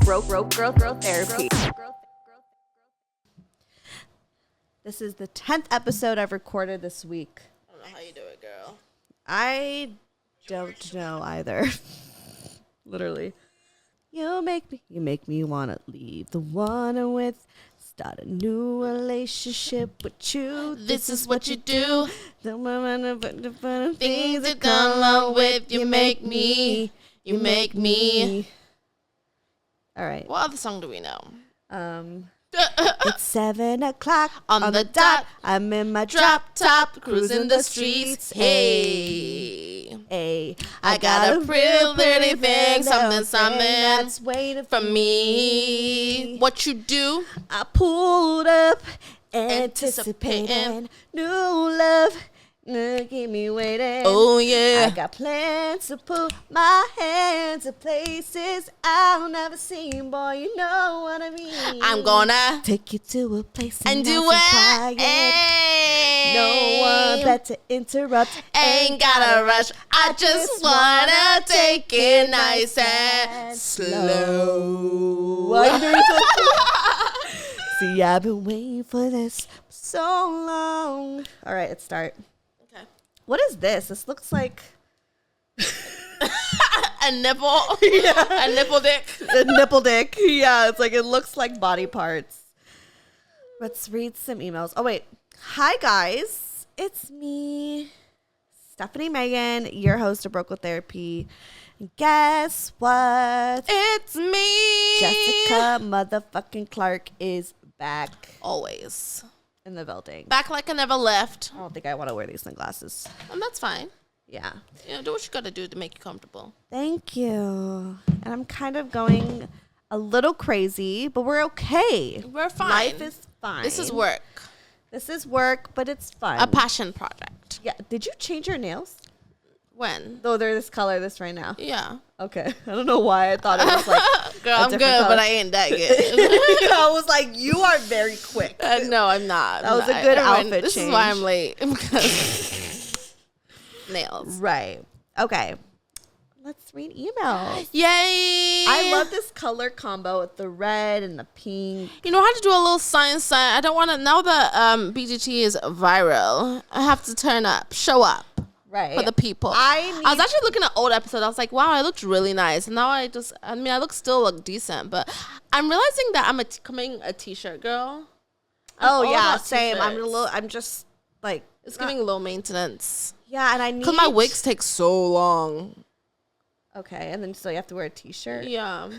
Growth Therapy. This is the 10th episode I've recorded this week. I don't know how you do it, girl. I don't know either. Literally. You make me want to leave the one I'm with. Start a new relationship with you. This is what you do. The Things that come up with you make me. You make me. All right. What other song do we know? It's 7 o'clock On the dot. I'm in my Drop top, cruising the streets. Hey, Hey, I got a pretty thing, something that's waiting for me. What you do? I pulled up, anticipating new love. Keep me waiting. Oh yeah. I got plans to put my hands in places I've never seen. Boy, you know what I mean. I'm gonna take you to a place and do nice it. and quiet. No one better interrupt. Ain't gotta rush. I just wanna take it nice and slow. What are you doing? See, I've been waiting for this for so long. All right, let's start. Okay. What is this? This looks like A nipple. Yeah. A nipple dick. a nipple dick. Yeah, it's like it looks like body parts. Let's read some emails. Oh wait. Hi guys. It's me, Stephanie Megan, your host of Broke with Therapy. And guess what? It's me. Jessica motherfucking Clark is back Always. in the building. Back like I never left. I don't think I want to wear these sunglasses. And that's fine. Yeah. You know, do what you gotta do to make you comfortable. Thank you. And I'm kind of going a little crazy, but we're okay. We're fine. Life is fine. This is work. This is work, but it's fun. A passion project. Yeah. Did you change your nails? When? Though they're this color, this right now. Yeah. Okay. I don't know why I thought it was like. Girl, I'm good, color. but I ain't that good. I was like, you are very quick. No, I'm not. That was a good outfit This change. is why I'm late. Because nails. Right. Okay. Let's read emails. Yay! I love this color combo with the red and the pink. You know, I had to do a little science. I don't want to. Now that BGT is viral, I have to turn up, show up. Right. For the people. I was actually looking at old episodes. I was like, wow, I looked really nice. And now I look decent. But I'm realizing that I'm becoming a t-shirt girl. Oh all yeah, about same. t-shirts. I'm just like It's giving low maintenance. yeah, and I need Because my wigs take so long. Okay, and then so you have to wear a t-shirt. Yeah.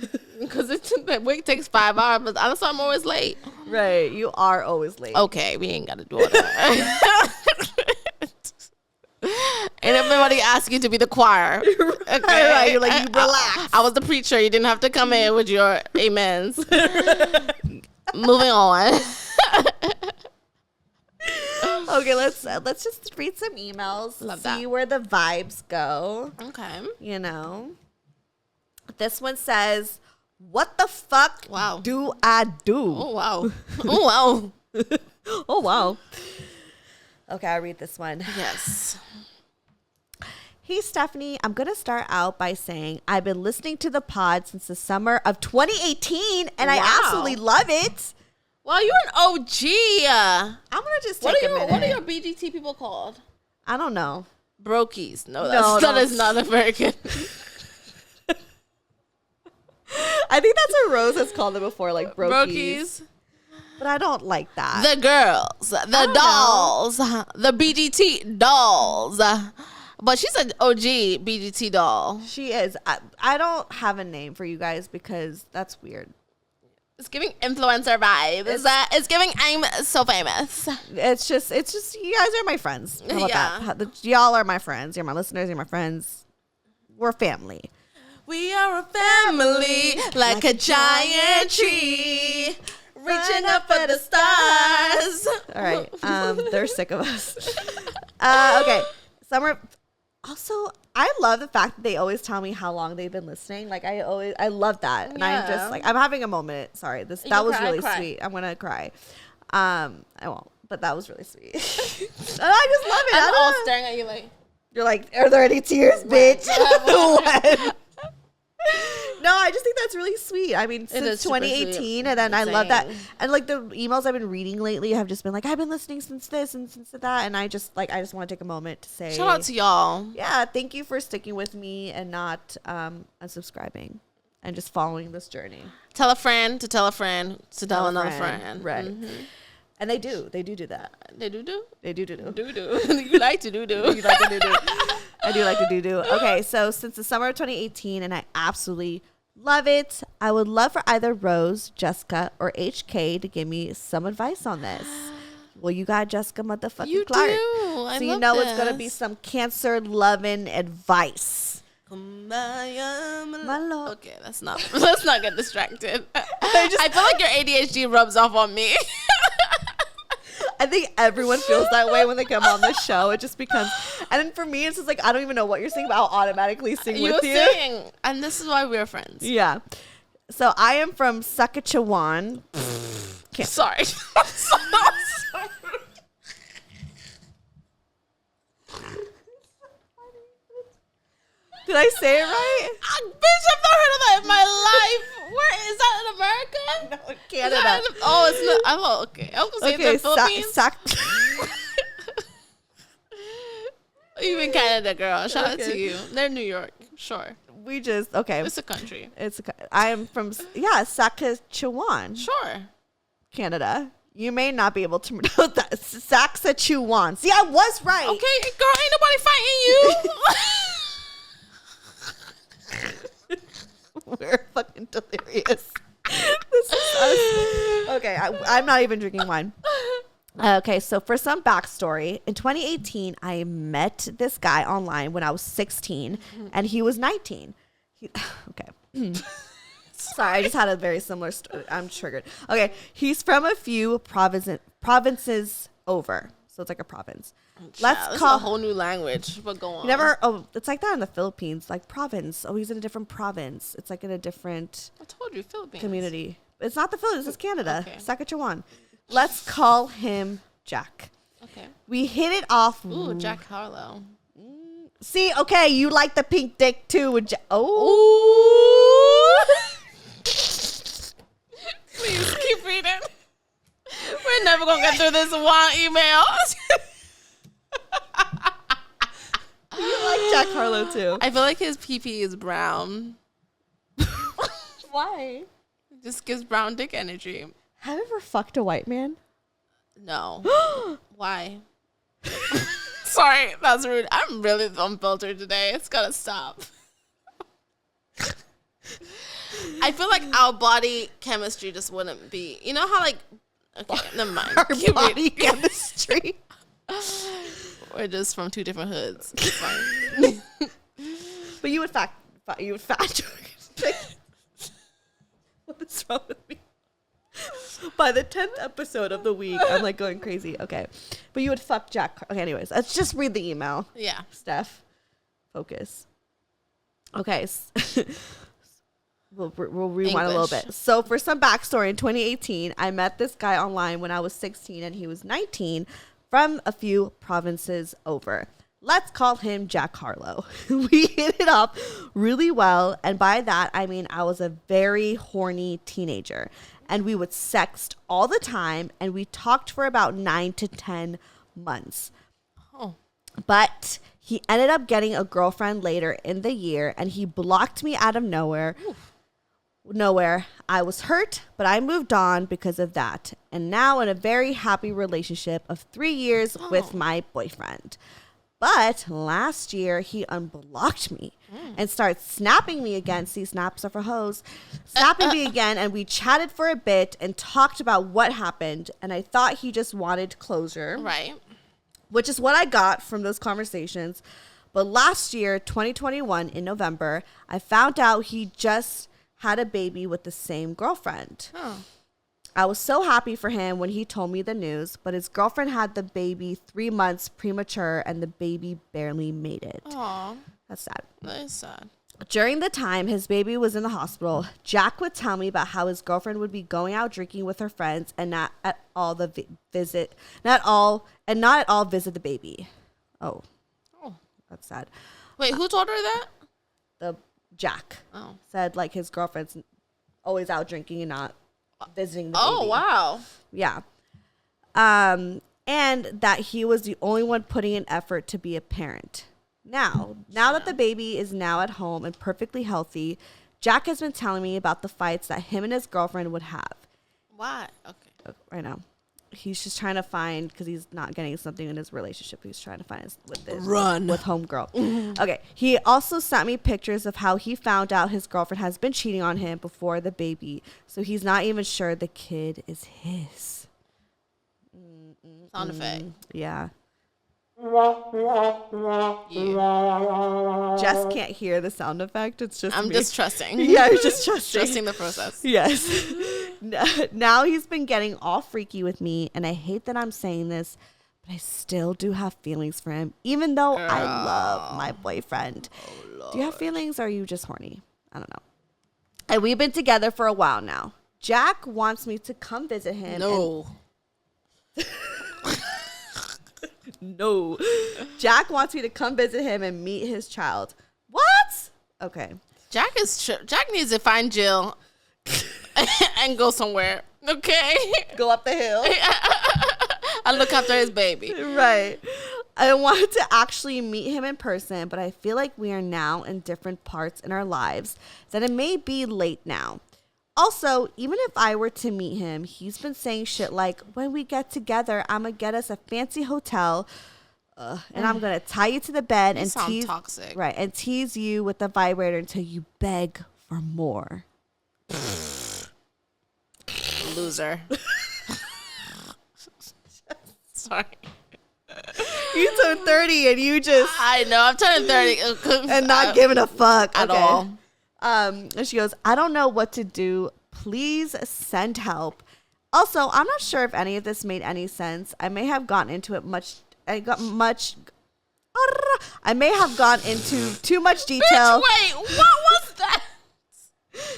Because the wig takes 5 hours. But that's why I'm always late. Right, you are always late. Okay, we ain't got to do all that. Ain't everybody ask you to be the choir. Okay. Right, you're like, you relax. I was the preacher. You didn't have to come in with your amens. Moving on. Okay, let's just read some emails. Love see that. where the vibes go. Okay. You know, this one says, "What the fuck Wow. do I do?" Oh, wow. Oh, wow. Oh wow. Okay, I'll read this one. Yes. Hey, Stephanie, I'm going to start out by saying I've been listening to the pod since the summer of 2018, and I Wow. absolutely love it. Well, you're an OG. I'm going to just take a minute. What are your BGT people called? I don't know. Brokies. No, No, that no. is not American. I think that's what Rose has called it before, like brokies. Brokies. But I don't like that. The girls, the dolls, the BGT dolls. But she's an OG BGT doll. She is. I don't have a name for you guys because that's weird. It's giving influencer vibes. It's giving I'm so famous. It's just you guys are my friends. How about Yeah. that? Y'all are my friends. You're my listeners. You're my friends. We're family. We are a family like a giant tree. Reaching up for the stars. All right. They're sick of us. Okay. Summer. Also, I love the fact that they always tell me how long they've been listening. Like I love that, and I'm just like I'm having a moment. Sorry, that was really sweet. I'm gonna cry. I won't, but that was really sweet. And I just love it. I'm all staring at you like you're like, are there any tears, bitch? What? No, I just think that's really sweet. I mean, since 2018, and then I love that. And like the emails I've been reading lately have just been like, I've been listening since this and since that, and I just want to take a moment to say, shout out to y'all. Yeah, thank you for sticking with me and not unsubscribing and just following this journey. Tell a friend to tell a friend to tell another friend. Right. And they do that. They do. They do. You like to do. You like to do. I do like to do. Okay, so since the summer of 2018, and I absolutely love it, I would love for either Rose, Jessica, or HK to give me some advice on this. Well, you got Jessica motherfucking Clark. So you know it's going to be some cancer-loving advice. Okay, let's not get distracted. I feel like your ADHD rubs off on me. I think everyone feels that way when they come on the show. It just becomes, and then for me, it's just like, I don't even know what you're saying, but I'll automatically sing with you. Sing, and this is why we're friends. Yeah. So I am from Saskatchewan. Sorry. Did I say it right? Bitch, I've never heard of that in my life. Where is that in America? No, in Canada. It's not. Oh, okay. I was gonna say it's in the Philippines. You in Canada, girl. Shout out to you. They're New York. Sure. We just okay. It's a country. I am from Saskatchewan. Sure. Canada. You may not be able to pronounce that. Saskatchewan. See, I was right. Okay, girl. Ain't nobody fighting you. We're fucking delirious. This is us. Okay, I'm not even drinking wine. Okay, so for some backstory, in 2018, I met this guy online when I was 16, and he was 19. Okay. Sorry, I just had a very similar story. I'm triggered. Okay, he's from a few provinces over. So it's like a province. Let's call a whole new language, but go on. It's like that in the Philippines, like province. Oh, he's in a different province. It's like in a different I told you, Philippines. Community. It's not the Philippines, it's Canada. Okay. Saskatchewan. Let's call him Jack. Okay. We hit it off. Ooh, Jack Harlow. See, okay, you like the pink dick too with Jack. Oh. Please keep reading. We're never gonna get through this one email. You like Jack Harlow too. I feel like his pee is brown. Why? It just gives brown dick energy. Have you ever fucked a white man? No. Why? Sorry, that's rude. I'm really unfiltered today. It's gotta stop. I feel like our body chemistry just wouldn't be. You know how like. Okay, never mind. Our body chemistry. We're just from two different hoods. It's fine. But you would fact. What is wrong with me? By the 10th episode of the week, I'm like going crazy. Okay, but you would fuck Jack. Okay, anyways, let's just read the email. Yeah, Steph, focus. Okay. We'll rewind a little bit. So for some backstory, in 2018, I met this guy online when I was 16 and he was 19 from a few provinces over. Let's call him Jack Harlow. We hit it off really well. And by that, I mean I was a very horny teenager. And we would sext all the time. And we talked for about 9 to 10 months. Oh. But he ended up getting a girlfriend later in the year. And he blocked me out of nowhere. I was hurt, but I moved on because of that. And now in a very happy relationship of 3 years with my boyfriend. But last year, he unblocked me and started snapping me again. See, snaps are for hoes. Snapping me again, and we chatted for a bit and talked about what happened. And I thought he just wanted closure. Right. Which is what I got from those conversations. But last year, 2021, in November, I found out he just had a baby with the same girlfriend. Oh. I was so happy for him when he told me the news, but his girlfriend had the baby 3 months premature and the baby barely made it. Aw. That's sad. That is sad. During the time his baby was in the hospital, Jack would tell me about how his girlfriend would be going out drinking with her friends and not at all visit the baby. Oh, that's sad. Wait, who told her that? Jack. Oh. Said like his girlfriend's always out drinking and not visiting the baby. Oh, wow. Yeah. And that he was the only one putting in effort to be a parent. Now that the baby is now at home and perfectly healthy, Jack has been telling me about the fights that him and his girlfriend would have. Why? Okay. Right now. He's just trying to find, because he's not getting something in his relationship. He's trying to find with homegirl. Okay. He also sent me pictures of how he found out his girlfriend has been cheating on him before the baby. So he's not even sure the kid is his. Sound effect. Yeah. Yeah. Jess can't hear the sound effect. It's just I'm me. just trusting. Yeah, you're just trusting. Trusting the process. Yes. Now he's been getting all freaky with me, and I hate that I'm saying this, but I still do have feelings for him, even though I love my boyfriend. Do you have feelings, or are you just horny? I don't know. And we've been together for a while now. Jack wants me to come visit him. No. No. Jack wants me to come visit him and meet his child. What? Okay. Jack needs to find Jill and go somewhere. Okay. Go up the hill. I'll look after his baby. Right. I wanted to actually meet him in person, but I feel like we are now in different parts in our lives, that it may be late now. Also, even if I were to meet him, he's been saying shit like, when we get together, I'm going to get us a fancy hotel and I'm going to tie you to the bed and tease, toxic. Right, and tease you with the vibrator until you beg for more. Loser. Sorry. You turned 30 and you just... I know, I'm turning 30. and not giving a fuck. At all. And she goes, I don't know what to do. Please send help. Also, I'm not sure if any of this made any sense. I may have gotten into it I may have gone into too much detail. Bitch, wait, what was that?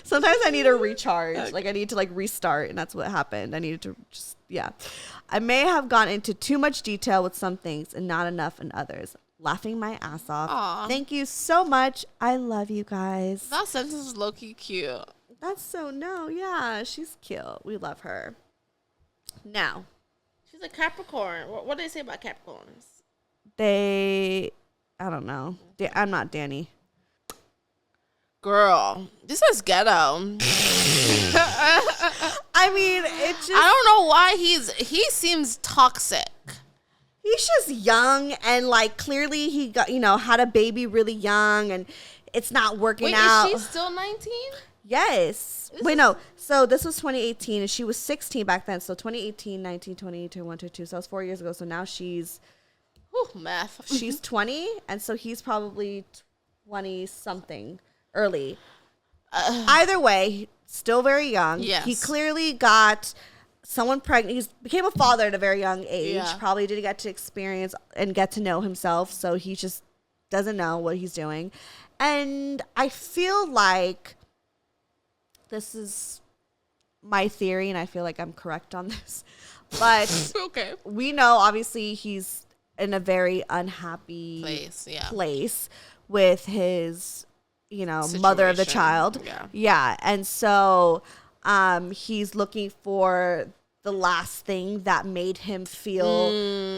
Sometimes I need to recharge. Okay. Like I need to restart, and that's what happened. I needed to I may have gone into too much detail with some things and not enough in others. Laughing my ass off. Aww. Thank you so much. I love you guys. That sentence is low-key cute. Yeah, she's cute. We love her. Now. She's a Capricorn. What do they say about Capricorns? I don't know. I'm not Danny. Girl, this is ghetto. I mean, it just... I don't know why he seems toxic. He's just young and clearly he got, had a baby really young and it's not working out. Wait, is she still 19? Yes. No. So this was 2018 and she was 16 back then. So 2018, 19, 20, 21, 22. So that was 4 years ago. So now she's... math. She's 20 and so he's probably 20 something early. Either way, still very young. Yes. He clearly got... someone pregnant. He became a father at a very young age. Yeah. Probably didn't get to experience and get to know himself. So he just doesn't know what he's doing. And I feel like this is my theory, and I feel like I'm correct on this. But okay. We know, obviously, he's in a very unhappy place with his, mother of the child. Yeah. And so he's looking for the last thing that made him feel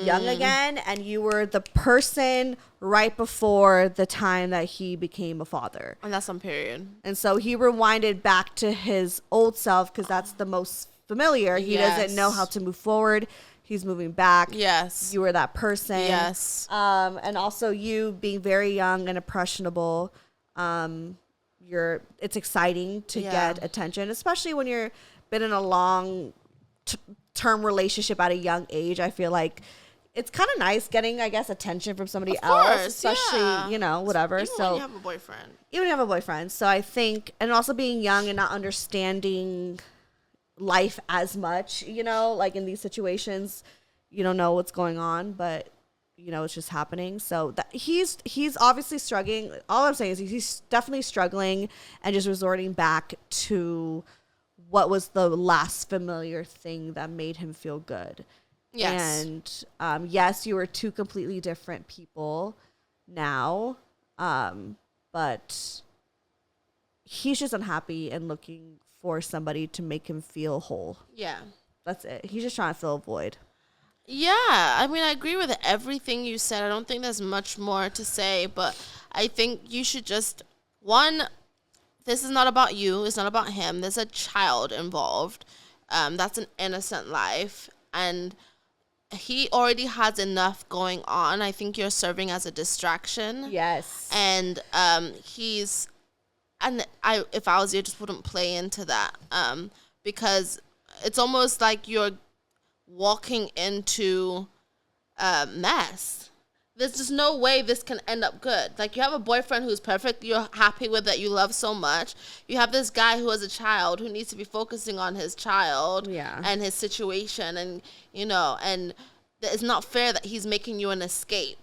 young again, and you were the person right before the time that he became a father. And that's on period. And so he rewinded back to his old self because that's the most familiar. He doesn't know how to move forward. He's moving back. Yes. You were that person. Yes. And also you being very young and impressionable. It's exciting to get attention, especially when you're been in a long term relationship at a young age. I feel like it's kind of nice getting, I guess, attention from somebody else, especially, whatever. Even when you have a boyfriend. Even when you have a boyfriend. So I think, and also being young and not understanding life as much, in these situations, you don't know what's going on, but it's just happening. So he's obviously struggling. All I'm saying is he's definitely struggling and just resorting back to what was the last familiar thing that made him feel good. Yes. And yes, you are two completely different people now. But he's just unhappy and looking for somebody to make him feel whole. Yeah. That's it. He's just trying to fill a void. Yeah, I mean, I agree with everything you said. I don't think there's much more to say, but I think you should just, one, this is not about you. It's not about him. There's a child involved. That's an innocent life. And he already has enough going on. I think you're serving as a distraction. Yes. And if I was you, I just wouldn't play into that, because it's almost like you're walking into a mess. There's just no way this can end up good. Like, you have a boyfriend who's perfect, you're happy with, that you love so much. You have this guy who has a child who needs to be focusing on his child and his situation, and and it's not fair that he's making you an escape.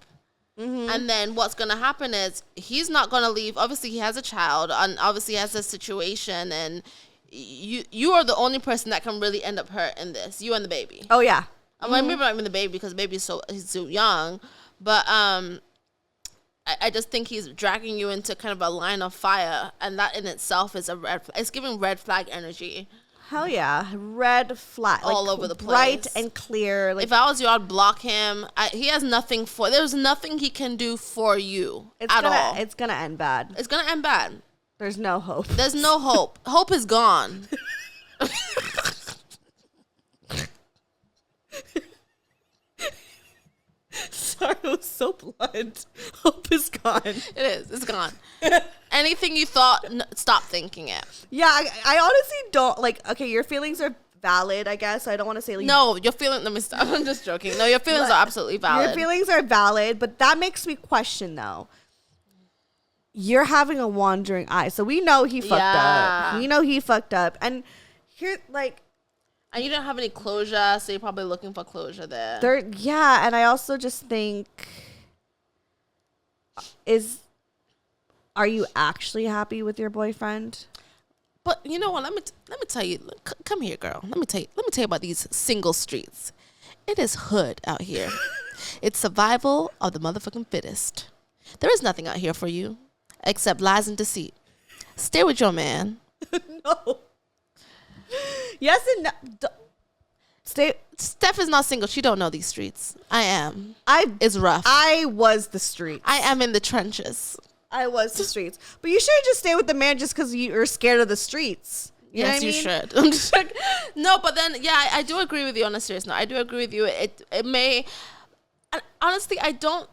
Mm-hmm. And then what's going to happen is he's not going to leave. Obviously, he has a child, and obviously he has a situation, and you are the only person that can really end up hurt in this. You and the baby. Oh yeah. I mean, maybe not even the baby, because the baby's he's so young, but I just think he's dragging you into kind of a line of fire, and that in itself is a red flag. It's giving red flag energy. Hell yeah, red flag, all over the place, bright and clear. Like, if I was you, I'd block him. He has nothing there's nothing he can do for you at all. It's gonna end bad. It's gonna end bad. There's no hope. There's no hope. Hope is gone. Sorry, it was so blunt. Hope is gone. It is. It's gone. Anything you thought, stop thinking it. Yeah, I honestly don't, like, okay, your feelings are valid, I guess. I don't want to say, like... No, your feelings... Let me stop. I'm just joking. No, your feelings are absolutely valid. Your feelings are valid, but that makes me question, though. You're having a wandering eye. So we know he fucked up. We know he fucked up. And here, like... And you don't have any closure, so you're probably looking for closure there. Yeah, and I also just think... Are you actually happy with your boyfriend? But you know what? Let me tell you. Come here, girl. Let me tell you about these single streets. It is hood out here. It's survival of the motherfucking fittest. There is nothing out here for you except lies and deceit. Stay with your man. No. Yes and no. Steph is not single. She don't know these streets. I am. It's rough. I was the streets. I am in the trenches. I was the streets. But you shouldn't just stay with the man just because you're scared of the streets. Yes, you should. I'm just like, no, but then, yeah, I do agree with you on a serious note. I do agree with you. It may, honestly, I agree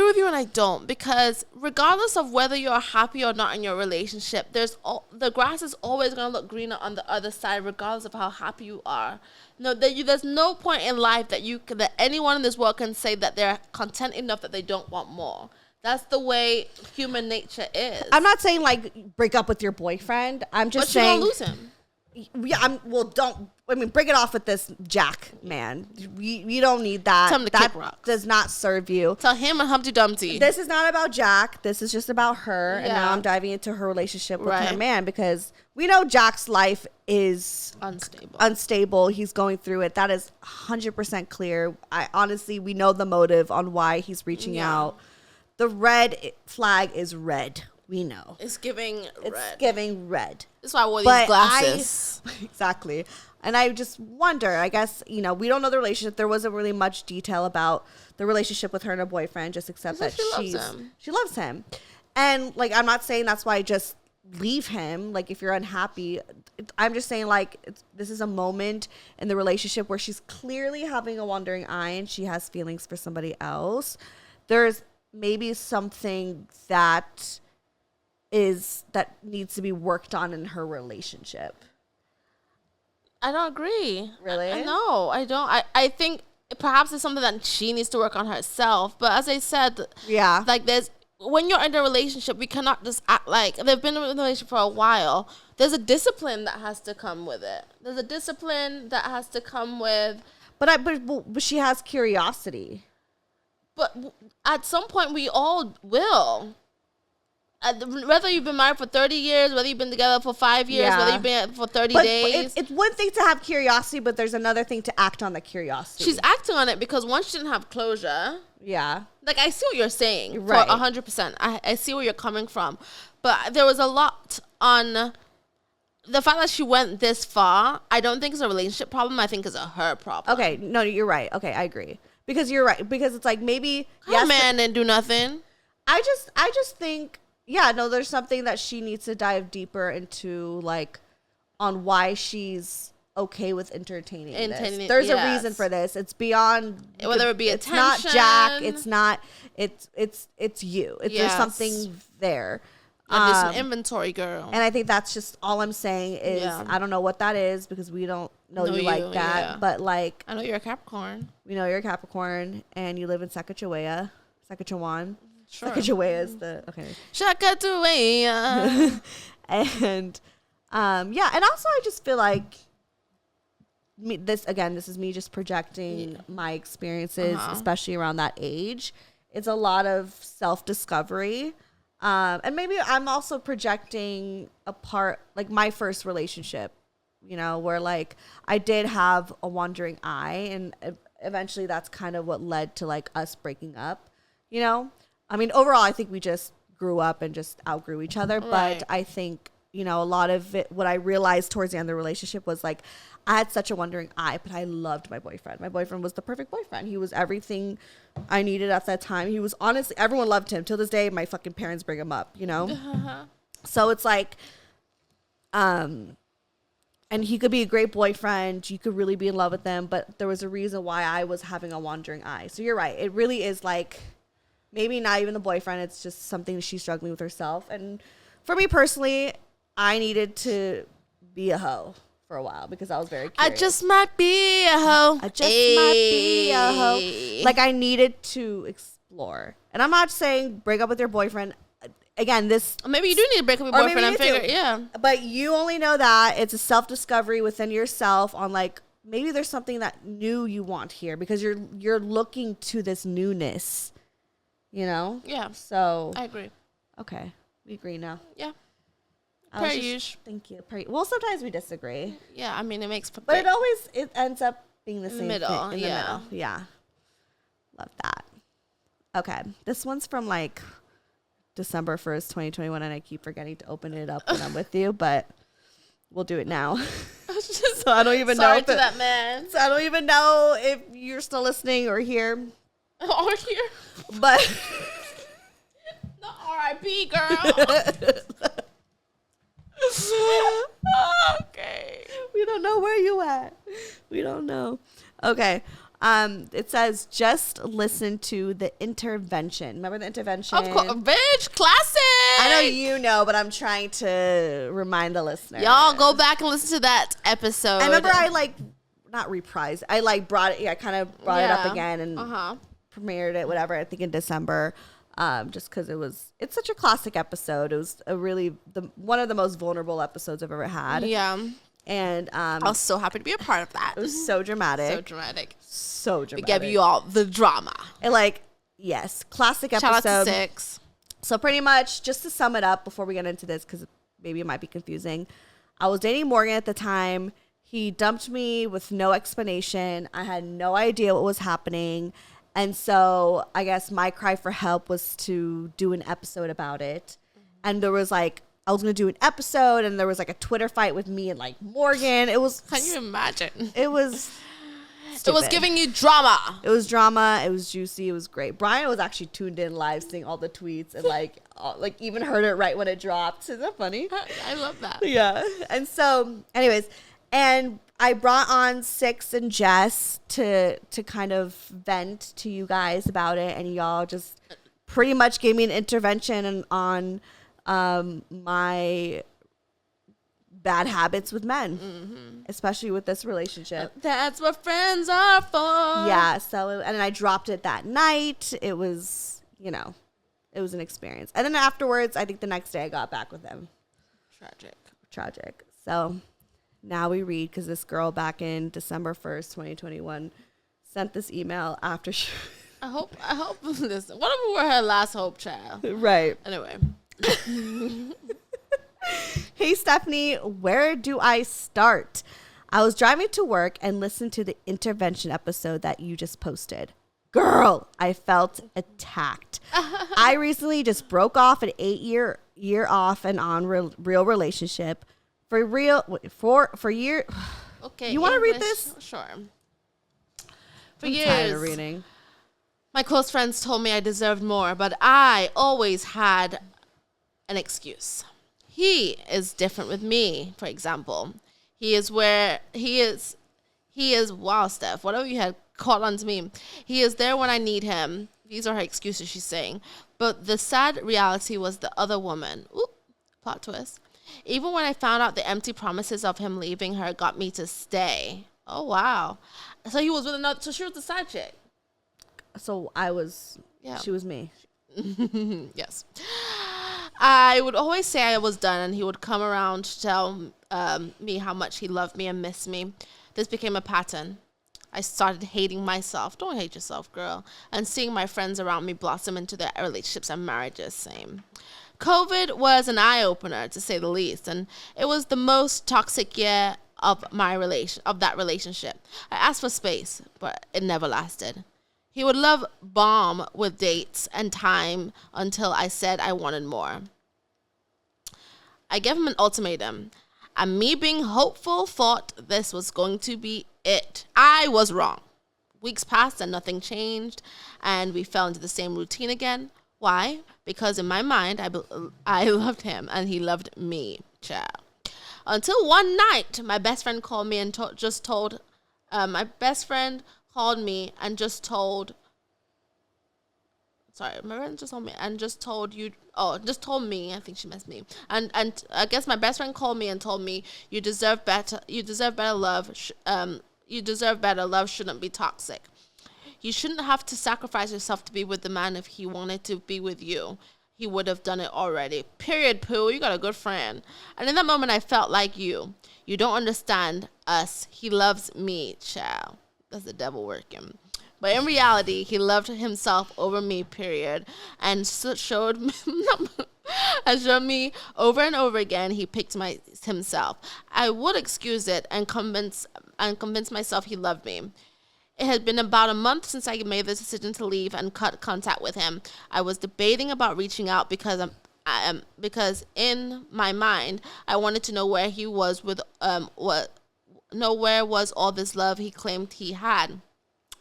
with you and I don't, because regardless of whether you're happy or not in your relationship, the grass is always going to look greener on the other side, regardless of how happy you are. No, there's no point in life that anyone in this world can say that they're content enough that they don't want more. That's the way human nature is. I'm not saying, like, break up with your boyfriend. I'm just saying... But you're going to lose him. Yeah, bring it off with this Jack, man. We don't need that. Tell him to kick rocks. Does not serve you. Tell him and Humpty Dumpty. This is not about Jack. This is just about her. Yeah. And now I'm diving into her relationship with her man, because we know Jack's life is unstable. He's going through it. That is 100% clear. We know the motive on why he's reaching out. The red flag is red. We know. It's giving red. It's giving red. That's why I wore these glasses. Exactly. And I just wonder, I guess, we don't know the relationship. There wasn't really much detail about the relationship with her and her boyfriend, just except that she loves him. And, like, I'm not saying that's why just leave him. Like, if you're unhappy, I'm just saying, like, this is a moment in the relationship where she's clearly having a wandering eye and she has feelings for somebody else. There's maybe something that needs to be worked on in her relationship. I don't agree. Really? No, I don't. I think perhaps it's something that she needs to work on herself. But as I said, like, when you're in a relationship, we cannot just act like they've been in a relationship for a while. There's a discipline that has to come with it. But she has curiosity. But at some point, we all will. Whether you've been married for 30 years, whether you've been together for 5 years, whether you've been for 30 days. It's one thing to have curiosity, but there's another thing to act on the curiosity. She's acting on it because once she didn't have closure. Yeah. Like, I see what you're saying. Right. For 100%. I see where you're coming from. But there was a lot on the fact that she went this far. I don't think it's a relationship problem. I think it's a her problem. Okay, no, you're right. Okay, I agree. Because you're right. Because it's like maybe Her man didn't do nothing. I just think, yeah, no, there's something that she needs to dive deeper into, like, on why she's okay with entertaining this. There's a reason for this. It's beyond, whether it be it's attention. not Jack. It's not. It's you. There's something there. There's an inventory, girl. And I think that's just all I'm saying is I don't know what that is because we don't know you like that. Yeah. But like, I know you're a Capricorn. We know you're a Capricorn and you live in Sacagawea. Sure. Sacagawea is the Sacagawea. And yeah, and also I just feel like this is me just projecting my experiences, especially around that age. It's a lot of self-discovery. And maybe I'm also projecting a part, like my first relationship, you know, where like I did have a wandering eye, and eventually that's kind of what led to like us breaking up, you know? I mean, overall, I think we just grew up and just outgrew each other. Right. But I think, you know, a lot of it, what I realized towards the end of the relationship was like, I had such a wandering eye, but I loved my boyfriend. My boyfriend was the perfect boyfriend. He was everything I needed at that time. He was honestly, everyone loved him. Till this day, my fucking parents bring him up, you know? So it's like, and he could be a great boyfriend. You could really be in love with him, but there was a reason why I was having a wandering eye. So you're right. It really is like, maybe not even the boyfriend. It's just something she's struggling with herself. And for me personally, I needed to be a hoe for a while because I was very curious. I just might be a hoe. Might be a hoe. Like I needed to explore. And I'm not saying break up with your boyfriend. Again, maybe you do need to break up with your boyfriend and figure, yeah. But you only know that it's a self-discovery within yourself on like, maybe there's something that new you want here because you're looking to this newness. You know? Yeah. So I agree. Okay. We agree now. Yeah. Per usual. Thank you. Well, sometimes we disagree. Yeah, I mean, it makes... But it ends up being the same middle, thing. In the middle. Yeah. Love that. Okay. This one's from like December 1st, 2021, and I keep forgetting to open it up when I'm with you, but we'll do it now. So I don't even know. Sorry to that man. So I don't even know if you're still listening or here. Or here. But... Not R.I.P., girl. Okay. We don't know where you at. We don't know. Okay. It says just listen to The Intervention. Remember The Intervention? Of course, bitch, classic. I know you know, but I'm trying to remind the listener. Y'all go back and listen to that episode. I remember I like not reprised. I like brought it. Yeah, I kind of brought it up again and premiered it. Whatever. I think in December. Just because it's such a classic episode. It was one of the most vulnerable episodes I've ever had. Yeah. And I was so happy to be a part of that. It was so dramatic. So dramatic. It gave you all the drama. And yes, classic episode. Shout out to Six. So pretty much, just to sum it up before we get into this, because maybe it might be confusing. I was dating Morgan at the time. He dumped me with no explanation. I had no idea what was happening. And so I guess my cry for help was to do an episode about it. And there was I was going to do an episode and there was a Twitter fight with me and Morgan. It was... Can you imagine? It was... stupid. It was giving you drama. It was drama. It was juicy. It was great. Brian was actually tuned in live seeing all the tweets and even heard it right when it dropped. Isn't that funny? I love that. Yeah. And so anyways, and I brought on Six and Jess to kind of vent to you guys about it, and y'all just pretty much gave me an intervention on my bad habits with men, especially with this relationship. That's what friends are for. Yeah. So, and I dropped it that night. It was, it was an experience. And then afterwards, I think the next day I got back with him. Tragic. So now we read, because this girl back in December 1st, 2021 sent this email after she... I hope, listen, what if we were her last hope child? Right. Anyway. Hey, Stephanie, where do I start? I was driving to work and listened to the intervention episode that you just posted. girl, I felt attacked. I recently just broke off an 8-year off and on real relationship for year. Okay. You want to read this? Sure. For I'm years, tired of reading. my close friends told me I deserved more, but I always had an excuse. He is different with me, for example. He is, wow, Steph, whatever you had caught on to me. He is there when I need him. These are her excuses, she's saying. But the sad reality was the other woman. Ooh, plot twist. Even when I found out the empty promises of him leaving her got me to stay. Oh, wow. So he was with another, so she was the side chick. So I was, she was me. Yes. I would always say I was done, and he would come around to tell me how much he loved me and missed me. This became a pattern. I started hating myself. Don't hate yourself, girl. And seeing my friends around me blossom into their relationships and marriages. Same. COVID was an eye-opener, to say the least, and it was the most toxic year of that relationship. I asked for space, but it never lasted. He would love bomb with dates and time until I said I wanted more. I gave him an ultimatum, and me being hopeful thought this was going to be it. I was wrong. Weeks passed and nothing changed, and we fell into the same routine again. Why? Because in my mind, I loved him and he loved me. Child. Until one night, my best friend called me and told me, I think she messed me. And I guess my best friend called me and told me, you deserve better love. You deserve better. Love shouldn't be toxic. You shouldn't have to sacrifice yourself to be with the man if he wanted to be with you. He would have done it already. Period, Pooh. You got a good friend. And in that moment, I felt like you. You don't understand us. He loves me, child. That's the devil working. But in reality, he loved himself over me, period. And showed me over and over again he picked himself. I would excuse it and convince myself he loved me. It had been about a month since I made the decision to leave and cut contact with him. I was debating about reaching out because in my mind I wanted to know where he was with where was all this love he claimed he had,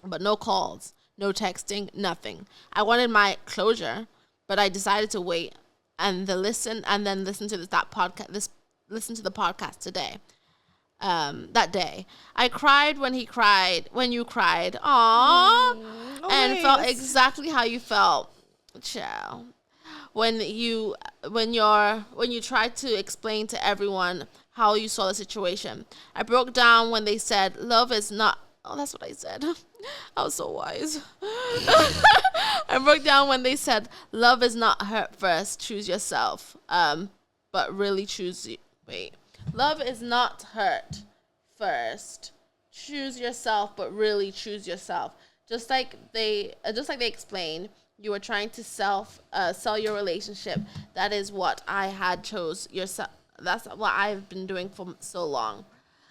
but no calls, no texting, nothing. I wanted my closure, but I decided to wait and listen to the podcast today. That day, I cried when you cried, and felt exactly how you felt, child. When you tried to explain to everyone how you saw the situation. I broke down when they said love is not. Oh, that's what I said. I was so wise. I broke down when they said love is not hurt first. Choose yourself. But really choose. Wait. Love is not hurt first. Choose yourself, but really choose yourself. Just like they explained, you were trying to sell your relationship. That is what I had chose yourself. That's what I've been doing for so long.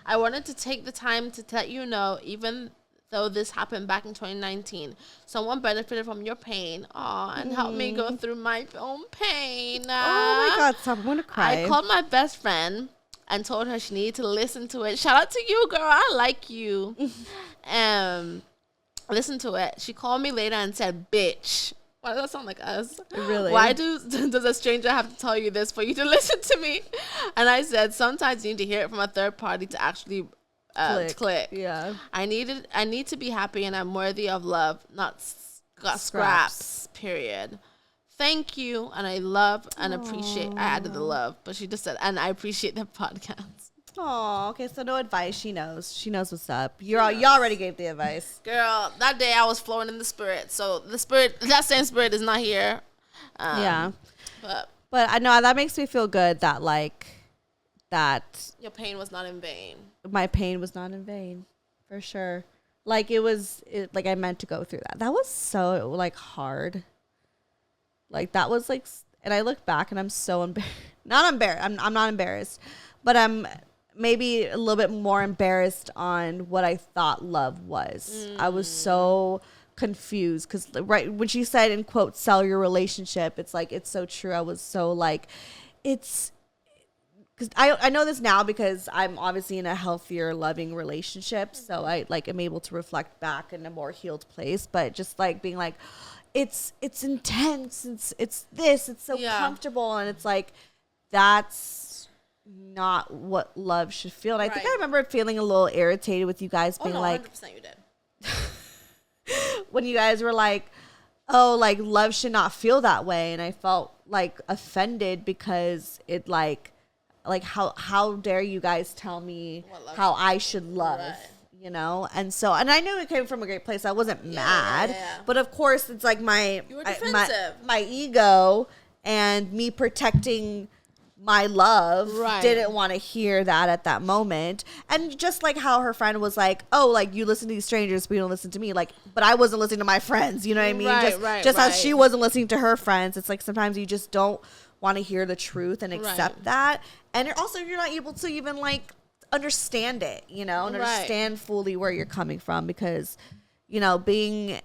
I wanted to take the time to let you know, even though this happened back in 2019, someone benefited from your pain, and helped me go through my own pain. Oh my God, stop! I'm gonna cry. I called my best friend and told her she needed to listen to it. Shout out to you, girl. I like you. Listen to it. She called me later and said, "Bitch." Why does that sound like us? Really? Why does a stranger have to tell you this for you to listen to me? And I said, sometimes you need to hear it from a third party to actually click. Yeah. I need to be happy, and I'm worthy of love, not scraps. Period. Thank you, and I love and appreciate. I added the love, but she just said, and I appreciate the podcast. Oh, okay. So no advice. She knows. She knows what's up. You already gave the advice, girl. That day I was flowing in the spirit. So that same spirit is not here. Yeah. But I know that makes me feel good that that your pain was not in vain. My pain was not in vain, for sure. Like I meant to go through that. That was so hard. That was and I look back and I'm so embarrassed. Not embarrassed. I'm not embarrassed, but I'm maybe a little bit more embarrassed on what I thought love was. I was so confused because right when she said in quote sell your relationship, it's like it's so true. I was so like it's because I know this now because I'm obviously in a healthier loving relationship, so I like am able to reflect back in a more healed place, but just like being like it's intense, it's so comfortable, and it's like that's not what love should feel. And I think I remember feeling a little irritated with you guys being 100% you did. when you guys were like, oh, like love should not feel that way. And I felt like offended because it like how dare you guys tell me how I should love, you know? And so, and I knew it came from a great place. I wasn't mad, but of course it's like my ego and me protecting my love didn't want to hear that at that moment. And just like how her friend was like, oh, like you listen to these strangers, but you don't listen to me. Like, but I wasn't listening to my friends, you know what I mean? Just as she wasn't listening to her friends. It's like sometimes you just don't want to hear the truth and accept that. And you're not able to even like understand it, you know, and understand fully where you're coming from, because, you know, being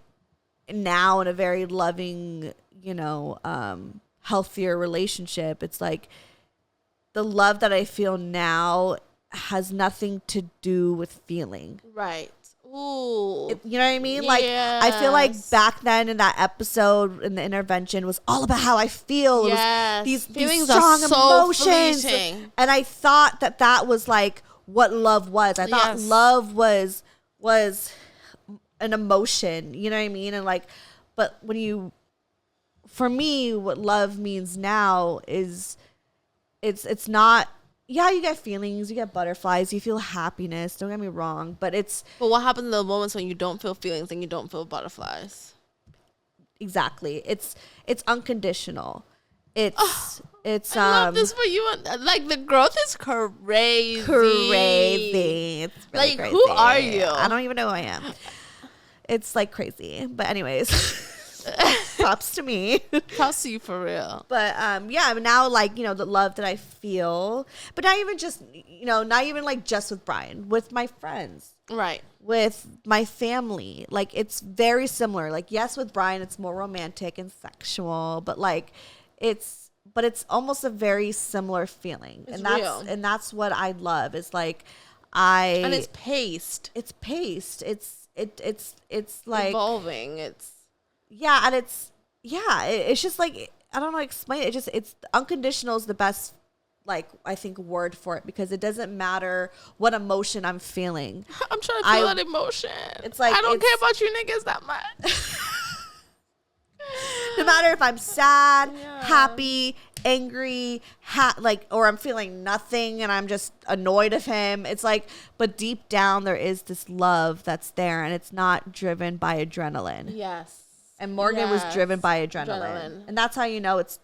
now in a very loving, you know, healthier relationship, it's like the love that I feel now has nothing to do with feeling. Right. Ooh. You know what I mean? Like, I feel like back then in that episode in the intervention was all about how I feel. It was these strong emotions. And I thought that was like what love was. I thought love was an emotion. You know what I mean? And like, but for me, what love means now is it's not, you get feelings, you get butterflies, you feel happiness, don't get me wrong, but what happens in the moments when you don't feel feelings and you don't feel butterflies? Exactly. It's unconditional. I love this for you. Like, the growth is crazy. It's really like, crazy. Who are you? I don't even know who I am. It's like crazy. But anyways, props to me. Props to you for real. But now, like, you know, the love that I feel, but not even just, you know, not even like just with Brian, with my friends. Right. With my family. Like, it's very similar. Like, yes, with Brian, it's more romantic and sexual, but like, it's almost a very similar feeling. It's and real. That's what I love. Is like, and it's paced. It's paced. It's like evolving. It's just like, I don't know how to explain it. It's unconditional is the best, like, I think, word for it, because it doesn't matter what emotion I'm feeling. I'm trying to feel that emotion. It's like, I don't care about you niggas that much. No matter if I'm sad, happy, angry, or I'm feeling nothing and I'm just annoyed of him. It's like, but deep down there is this love that's there, and it's not driven by adrenaline. Yes. And Morgan was driven by adrenaline. And that's how you know it's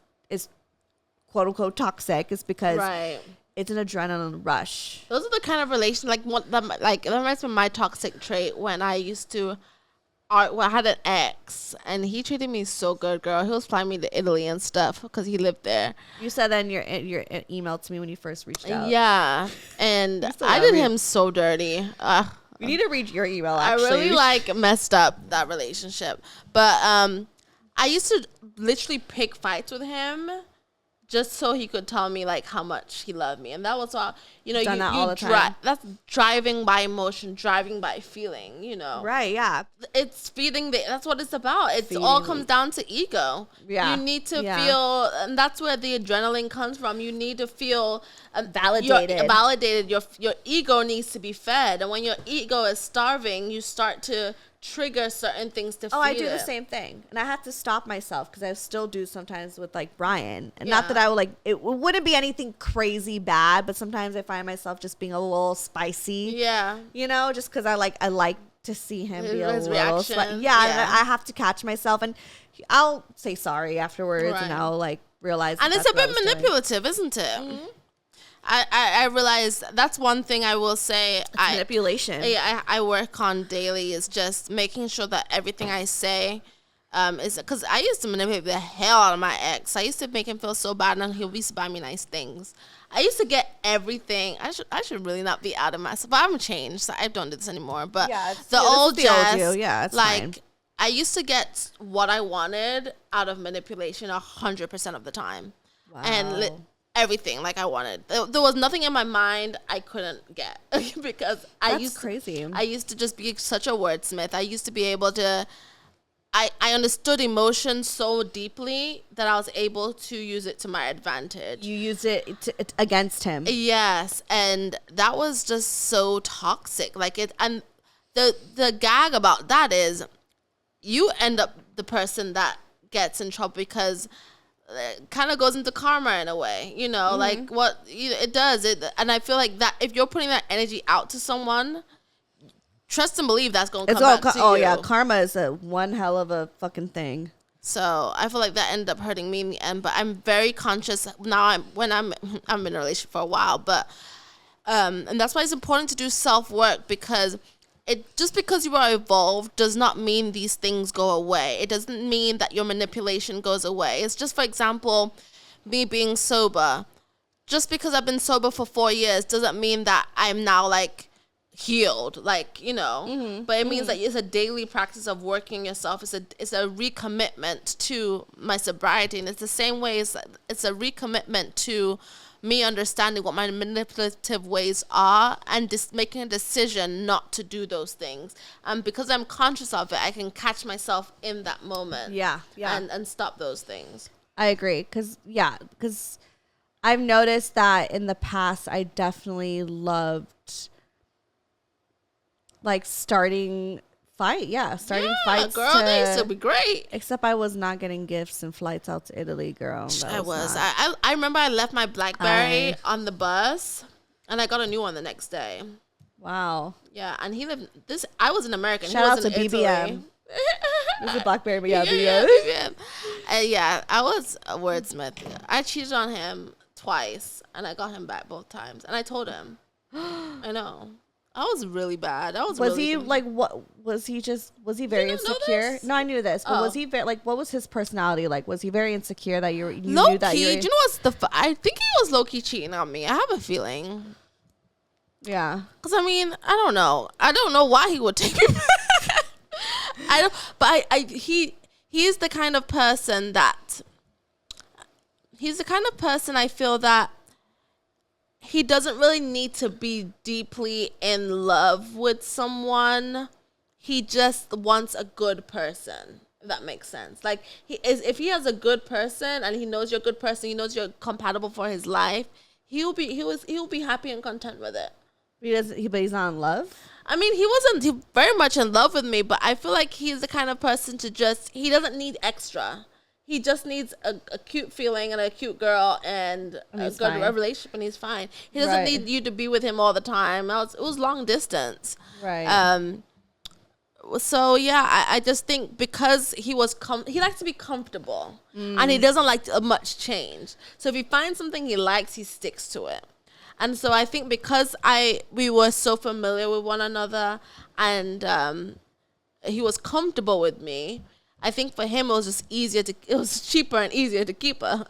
quote unquote toxic, is because it's an adrenaline rush. Those are the kind of relations, like that reminds me of my toxic trait when I used to. I had an ex, and he treated me so good, girl. He was flying me to Italy and stuff because he lived there. You said that in your email to me when you first reached out. Yeah, and I did him so dirty. We need to read your email, actually. I really messed up that relationship. But I used to literally pick fights with him just so he could tell me like how much he loved me. And that was all, you know, that's driving by emotion, driving by feeling, you know. Right, yeah. It's feeding that's what it's about. It all comes down to ego. Yeah. You need to feel, and that's where the adrenaline comes from. You need to feel validated. Your ego needs to be fed. And when your ego is starving, you start to trigger certain things to feed I do the same thing, and I have to stop myself, because I still do sometimes with like Brian, and not that I would like it wouldn't be anything crazy bad, but sometimes I find myself just being a little spicy, you know, just because I like to see him be a little and I have to catch myself, and I'll say sorry afterwards, and I'll like realize, and it's a bit manipulative, isn't it? Mm-hmm. I realize that's one thing I will say. Manipulation. I work on daily, is just making sure that everything I say is, because I used to manipulate the hell out of my ex. I used to make him feel so bad, and he used to buy me nice things. I used to get everything. I should really not be out of myself, but I'm changed. So I don't do this anymore. But the old Jess, it's like, fine. I used to get what I wanted out of manipulation 100% of the time. Wow. And everything like I wanted. There was nothing in my mind I couldn't get because That's crazy. I used to just be such a wordsmith. I used to be able to I understood emotion so deeply that I was able to use it to my advantage. You used it against him. Yes, and that was just so toxic. Like it, and the gag about that is, you end up the person that gets in trouble because it kind of goes into karma in a way, you know, like what it does. And I feel like that if you're putting that energy out to someone, trust and believe that's going to come back to you. Oh yeah, karma is one hell of a fucking thing. So I feel like that ended up hurting me in the end. But I'm very conscious now. I'm in a relationship for a while, but and that's why it's important to do self work, because just because you are evolved does not mean these things go away. It doesn't mean that your manipulation goes away. It's just, for example, me being sober. Just because I've been sober for 4 years doesn't mean that I'm now like healed, like, you know. But it means that it's a daily practice of working yourself. It's a recommitment to my sobriety, and it's the same way it's a recommitment to me understanding what my manipulative ways are and just making a decision not to do those things. And because I'm conscious of it, I can catch myself in that moment. Yeah. And stop those things. I agree. Because I've noticed that in the past, I definitely loved like starting fights. Girl, they used to be great. Except I was not getting gifts and flights out to Italy, girl. I remember I left my BlackBerry on the bus, and I got a new one the next day. Wow. Yeah, and I was in America. Shout out to BBM. This is a BlackBerry, but yeah, BBM. Yeah, I was a wordsmith. I cheated on him twice, and I got him back both times. And I told him. I know. I was really bad. Was he like, what was he very insecure? No, I knew this, but was he like, what was his personality like? Was he very insecure that you knew that you? Do you know what's I think he was low key cheating on me. I have a feeling. Yeah. Cause I mean, I don't know why he would take me back. I don't. But he's the kind of person that. He's the kind of person I feel that. He doesn't really need to be deeply in love with someone. He just wants a good person, if that makes sense. Like, if he has a good person and he knows you're a good person, he knows you're compatible for his life, he'll be happy and content with it. But he's not in love? I mean, he wasn't very much in love with me, but I feel like he's the kind of person he doesn't need extra. He just needs a cute feeling and a cute girl and a good relationship, and he's fine. He doesn't need you to be with him all the time. It was long distance. Right. So, yeah, I just think because he likes to be comfortable, and he doesn't like much change. So if he finds something he likes, he sticks to it. And so I think because we were so familiar with one another, and he was comfortable with me, I think for him it was cheaper and easier to keep her.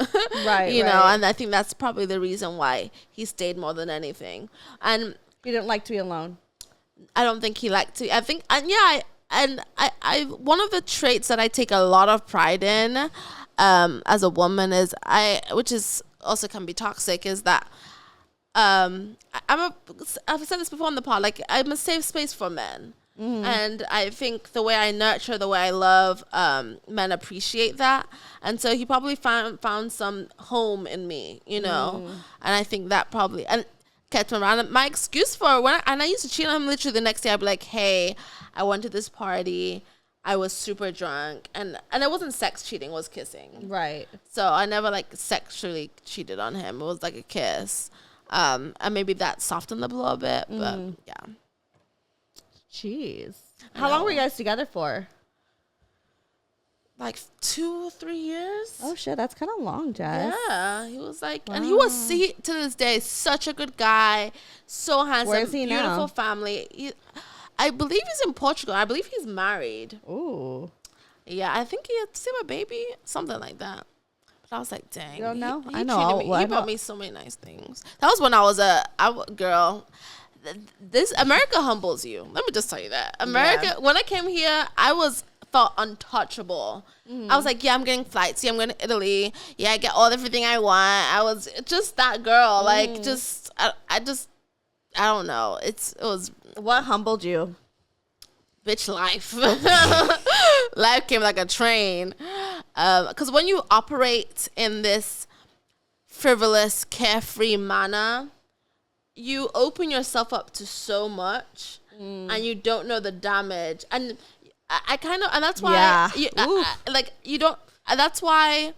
Right. You know, and I think that's probably the reason why he stayed more than anything. And he didn't like to be alone. I don't think he liked to. I think, I one of the traits that I take a lot of pride in, as a woman which is also can be toxic, is that I've said this before on the pod, like, I'm a safe space for men. And I think the way I nurture, the way I love, men appreciate that. And so he probably found some home in me, you know. And I think that probably kept him around. And my excuse for I used to cheat on him literally the next day. I'd be like, hey, I went to this party. I was super drunk. And it wasn't sex cheating, it was kissing. Right. So I never like sexually cheated on him. It was like a kiss. And maybe that softened the blow a bit, but yeah. Jeez. How long were you guys together for? Like 2 or 3 years. Oh shit, that's kind of long, Jess. Yeah, he was like, and he was to this day such a good guy, so handsome. Where is he beautiful now? Family. I believe he's in Portugal. I believe he's married. Ooh. Yeah, I think he had a baby, something like that. But I was like, dang. You don't know? I know. He bought me so many nice things. That was when I was a girl. This America humbles you. Let me just tell you that. America, when I came here, I was felt untouchable. I was like, yeah, I'm getting flights. Yeah, I'm going to Italy. Yeah, I get everything I want. I was just that girl. Like, just, I don't know. It was. What humbled you? Bitch, life. Life came like a train. Because when you operate in this frivolous, carefree manner, you open yourself up to so much, and you don't know the damage. And I kind of, and that's why, you don't, and that's why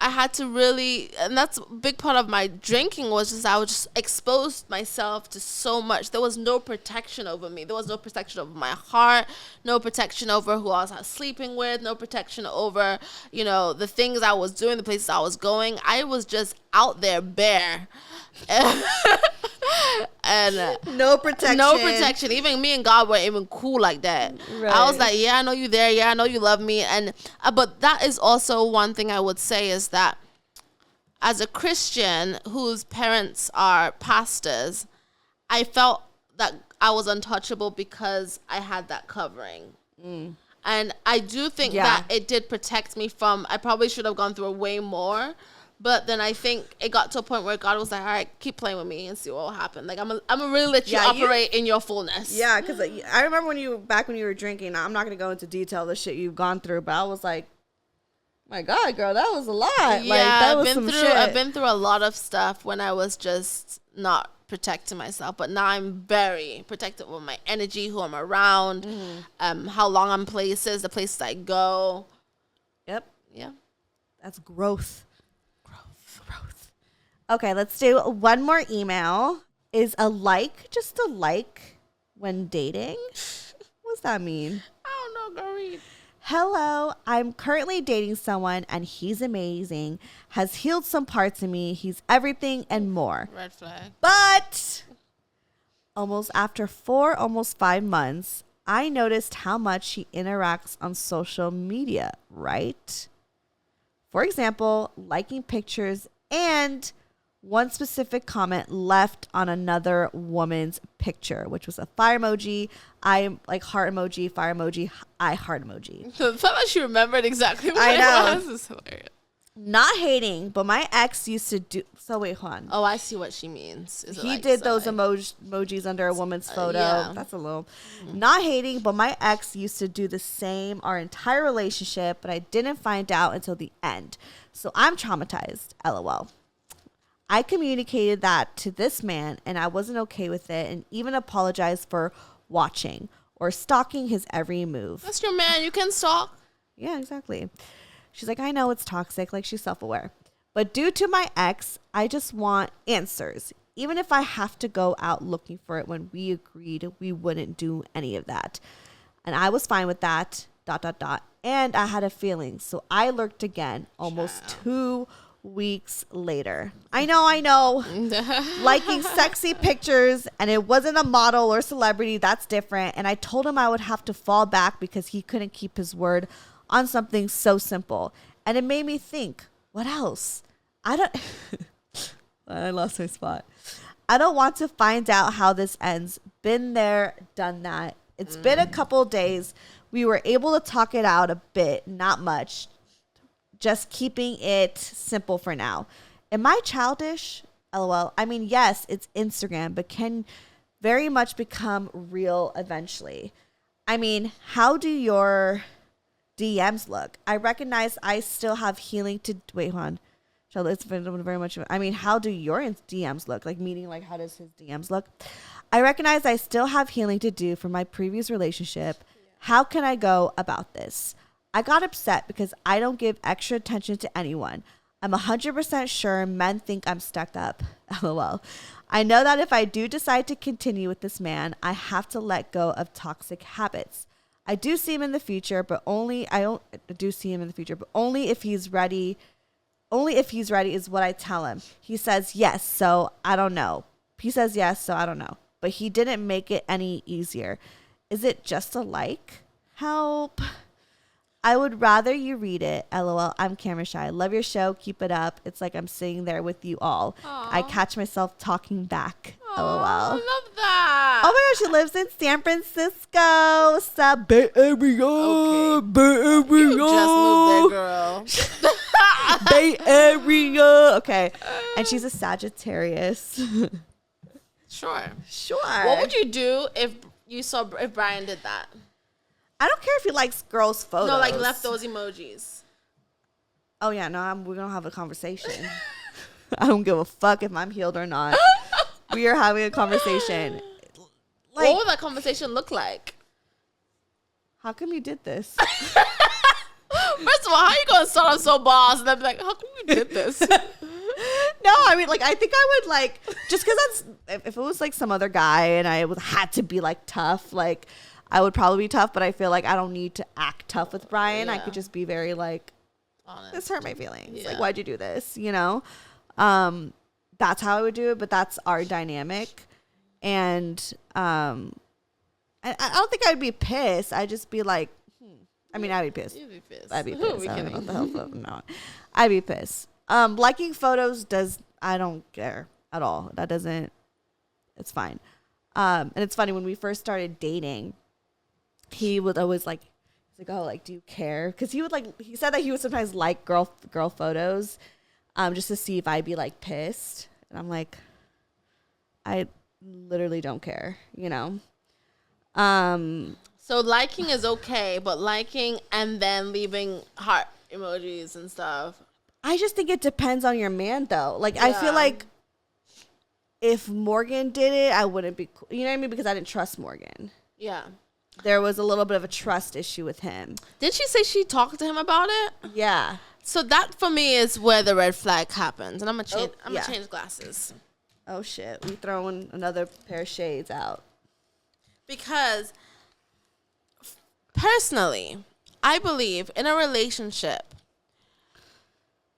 I had to really, and that's a big part of my drinking was just, I was just exposed myself to so much. There was no protection over me. There was no protection over my heart, no protection over who I was sleeping with, no protection over, the things I was doing, the places I was going. I was just out there bare. And no protection. Even me and God weren't even cool like that. Right. I was like, yeah, I know you there. Yeah, I know you love me. And but that is also one thing I would say is that as a Christian whose parents are pastors, I felt that I was untouchable because I had that covering. And I do think that it did protect me from, I probably should have gone through way more. But then I think it got to a point where God was like, all right, keep playing with me and see what will happen. Like, I'm going to really let you operate in your fullness. Yeah, because I remember back when you were drinking, I'm not going to go into detail the shit you've gone through, but I was like, my God, girl, that was a lot. Yeah, like, that was some shit. I've been through a lot of stuff when I was just not protecting myself. But now I'm very protective of my energy, who I'm around, how long I'm places, the places I go. Yep. Yeah. That's growth. Okay, let's do one more email. Is a like just a like when dating? What's that mean? I don't know, go read. Hello, I'm currently dating someone and he's amazing. Has healed some parts of me. He's everything and more. Red flag. But after 5 months, I noticed how much he interacts on social media, right? For example, liking pictures and one specific comment left on another woman's picture, which was a fire emoji, I like heart emoji, fire emoji, I heart emoji. The fact that she remembered exactly what I know. it was is hilarious. Not hating, but my ex used to do. So wait, Juan. Oh, I see what she means. He did those emojis under a woman's photo. Yeah. That's a little. Not hating, but my ex used to do the same our entire relationship, but I didn't find out until the end. So I'm traumatized. LOL. I communicated that to this man and I wasn't okay with it and even apologized for watching or stalking his every move. That's your man. You can stalk. Yeah, exactly. She's like, I know it's toxic. Like, she's self-aware. But due to my ex, I just want answers. Even if I have to go out looking for it when we agreed we wouldn't do any of that. And I was fine with that, ... And I had a feeling. So I lurked again almost 2 weeks later. I know. Liking sexy pictures, and it wasn't a model or celebrity. That's different. And I told him I would have to fall back because he couldn't keep his word on something so simple. And it made me think, what else? I lost my spot. I don't want to find out how this ends. Been there, done that. It's been a couple days. We were able to talk it out a bit, not much. Just keeping it simple for now. Am I childish? LOL. I mean, yes, it's Instagram, but can very much become real eventually. I mean, how do your DMs look? I recognize I still have healing to... Wait, hold on. It's very much... I mean, how do your DMs look? Like, meaning, like, how does his DMs look? I recognize I still have healing to do from my previous relationship. How can I go about this? I got upset because I don't give extra attention to anyone. I'm 100% sure men think I'm stuck up. LOL. I know that if I do decide to continue with this man, I have to let go of toxic habits. I do see him in the future, but only if he's ready. Only if he's ready is what I tell him. He says yes, so I don't know. But he didn't make it any easier. Is it just a like? Help. I would rather you read it. LOL. I'm camera shy. Love your show. Keep it up. It's like I'm sitting there with you all. Aww. I catch myself talking back. LOL. I love that. Oh my gosh, she lives in San Francisco. What's up, Bay Area? Okay. Bay Area. You just moved there, girl. Bay Area. Okay. And she's a Sagittarius. Sure. Sure. What would you do if Brian did that? I don't care if he likes girls' photos. No, like left those emojis. Oh yeah, no, we're gonna have a conversation. I don't give a fuck if I'm healed or not. We are having a conversation. Like, what would that conversation look like? how come you did this? First of all, how are you gonna start off so boss and then be like, how come you did this? No, I mean, like, I think I would, like, just because that's, if it was, like, some other guy and I had to be, like, tough, like, I would probably be tough, but I feel like I don't need to act tough with Brian. I could just be very, like, honest. This hurt my feelings. Yeah. Like, why'd you do this? You know? That's how I would do it, but that's our dynamic. And I don't think I'd be pissed. I'd just be like, I mean, I'd be pissed. You'd be pissed. I'd be pissed. I don't know what the hell. No, I'd be pissed. Liking photos I don't care at all. That doesn't, it's fine. And it's funny, when we first started dating, he would always like, he's like, oh, like, do you care? Because he said that he would sometimes like girl photos, just to see if I'd be like pissed. And I'm like, I literally don't care, you know? So liking is okay, but liking and then leaving heart emojis and stuff. I just think it depends on your man, though. Like, I feel like if Morgan did it, I wouldn't be cool. You know what I mean? Because I didn't trust Morgan. Yeah. There was a little bit of a trust issue with him. Did she say she talked to him about it? Yeah. So that for me is where the red flag happens. And I'm gonna change glasses. Oh shit. We throwing another pair of shades out. Because personally, I believe in a relationship,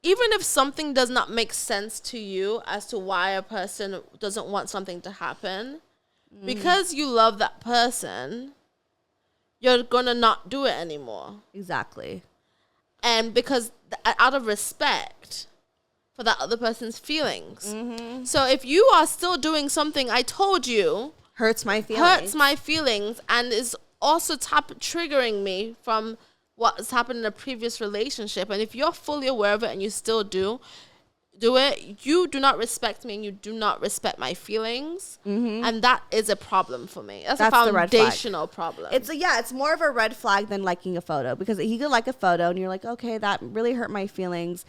even if something does not make sense to you as to why a person doesn't want something to happen, because you love that person, you're going to not do it anymore. Exactly. And because out of respect for that other person's feelings. Mm-hmm. So if you are still doing something I told you hurts my feelings and is also triggering me from what has happened in a previous relationship, and if you're fully aware of it and you still do it, you do not respect me and you do not respect my feelings. Mm-hmm. And that is a problem for me. That's a foundational problem. It's more of a red flag than liking a photo, because he could like a photo and you're like, okay, that really hurt my feelings.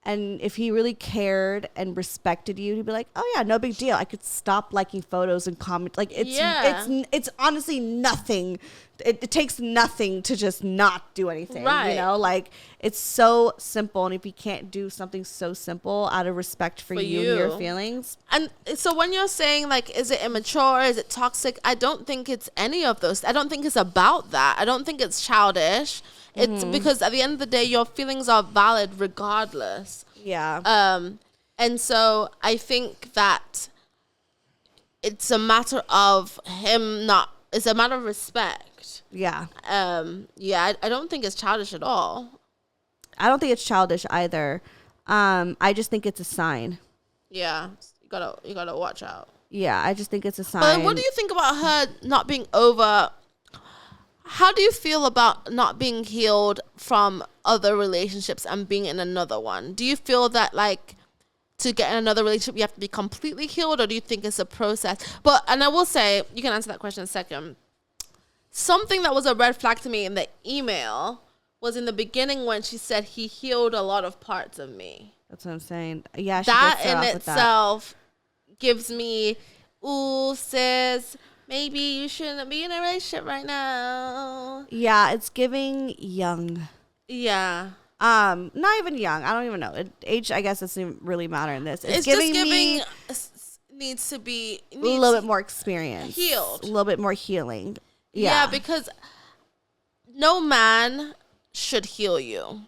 And if he really cared and respected you, he'd be like, oh yeah, no big deal. I could stop liking photos and comment. Like, it's honestly nothing. It takes nothing to just not do anything, right? You know, like, it's so simple. And if you can't do something so simple out of respect for you and your feelings. And so when you're saying, like, is it immature? Is it toxic? I don't think it's any of those. I don't think it's about that. I don't think it's childish. It's because at the end of the day, your feelings are valid regardless. Yeah. And so I think that it's a matter of it's a matter of respect. Yeah. I don't think it's childish at all. I don't think it's childish either. I just think it's a sign. Yeah. You gotta watch out. Yeah, I just think it's a sign. But what do you think about her not being over? How do you feel about not being healed from other relationships and being in another one? Do you feel that, like, to get in another relationship, you have to be completely healed, or do you think it's a process? And I will say, you can answer that question in a second. Something that was a red flag to me in the email was in the beginning when she said he healed a lot of parts of me. That's what I'm saying. Yeah, that in itself gives me, ooh, sis, maybe you shouldn't be in a relationship right now. Yeah, it's giving young. Yeah. Not even young. I don't even know. Age, I guess, doesn't really matter in this. It's giving me needs to be a little bit more experience. Healed. A little bit more healing. Yeah, because no man should heal you.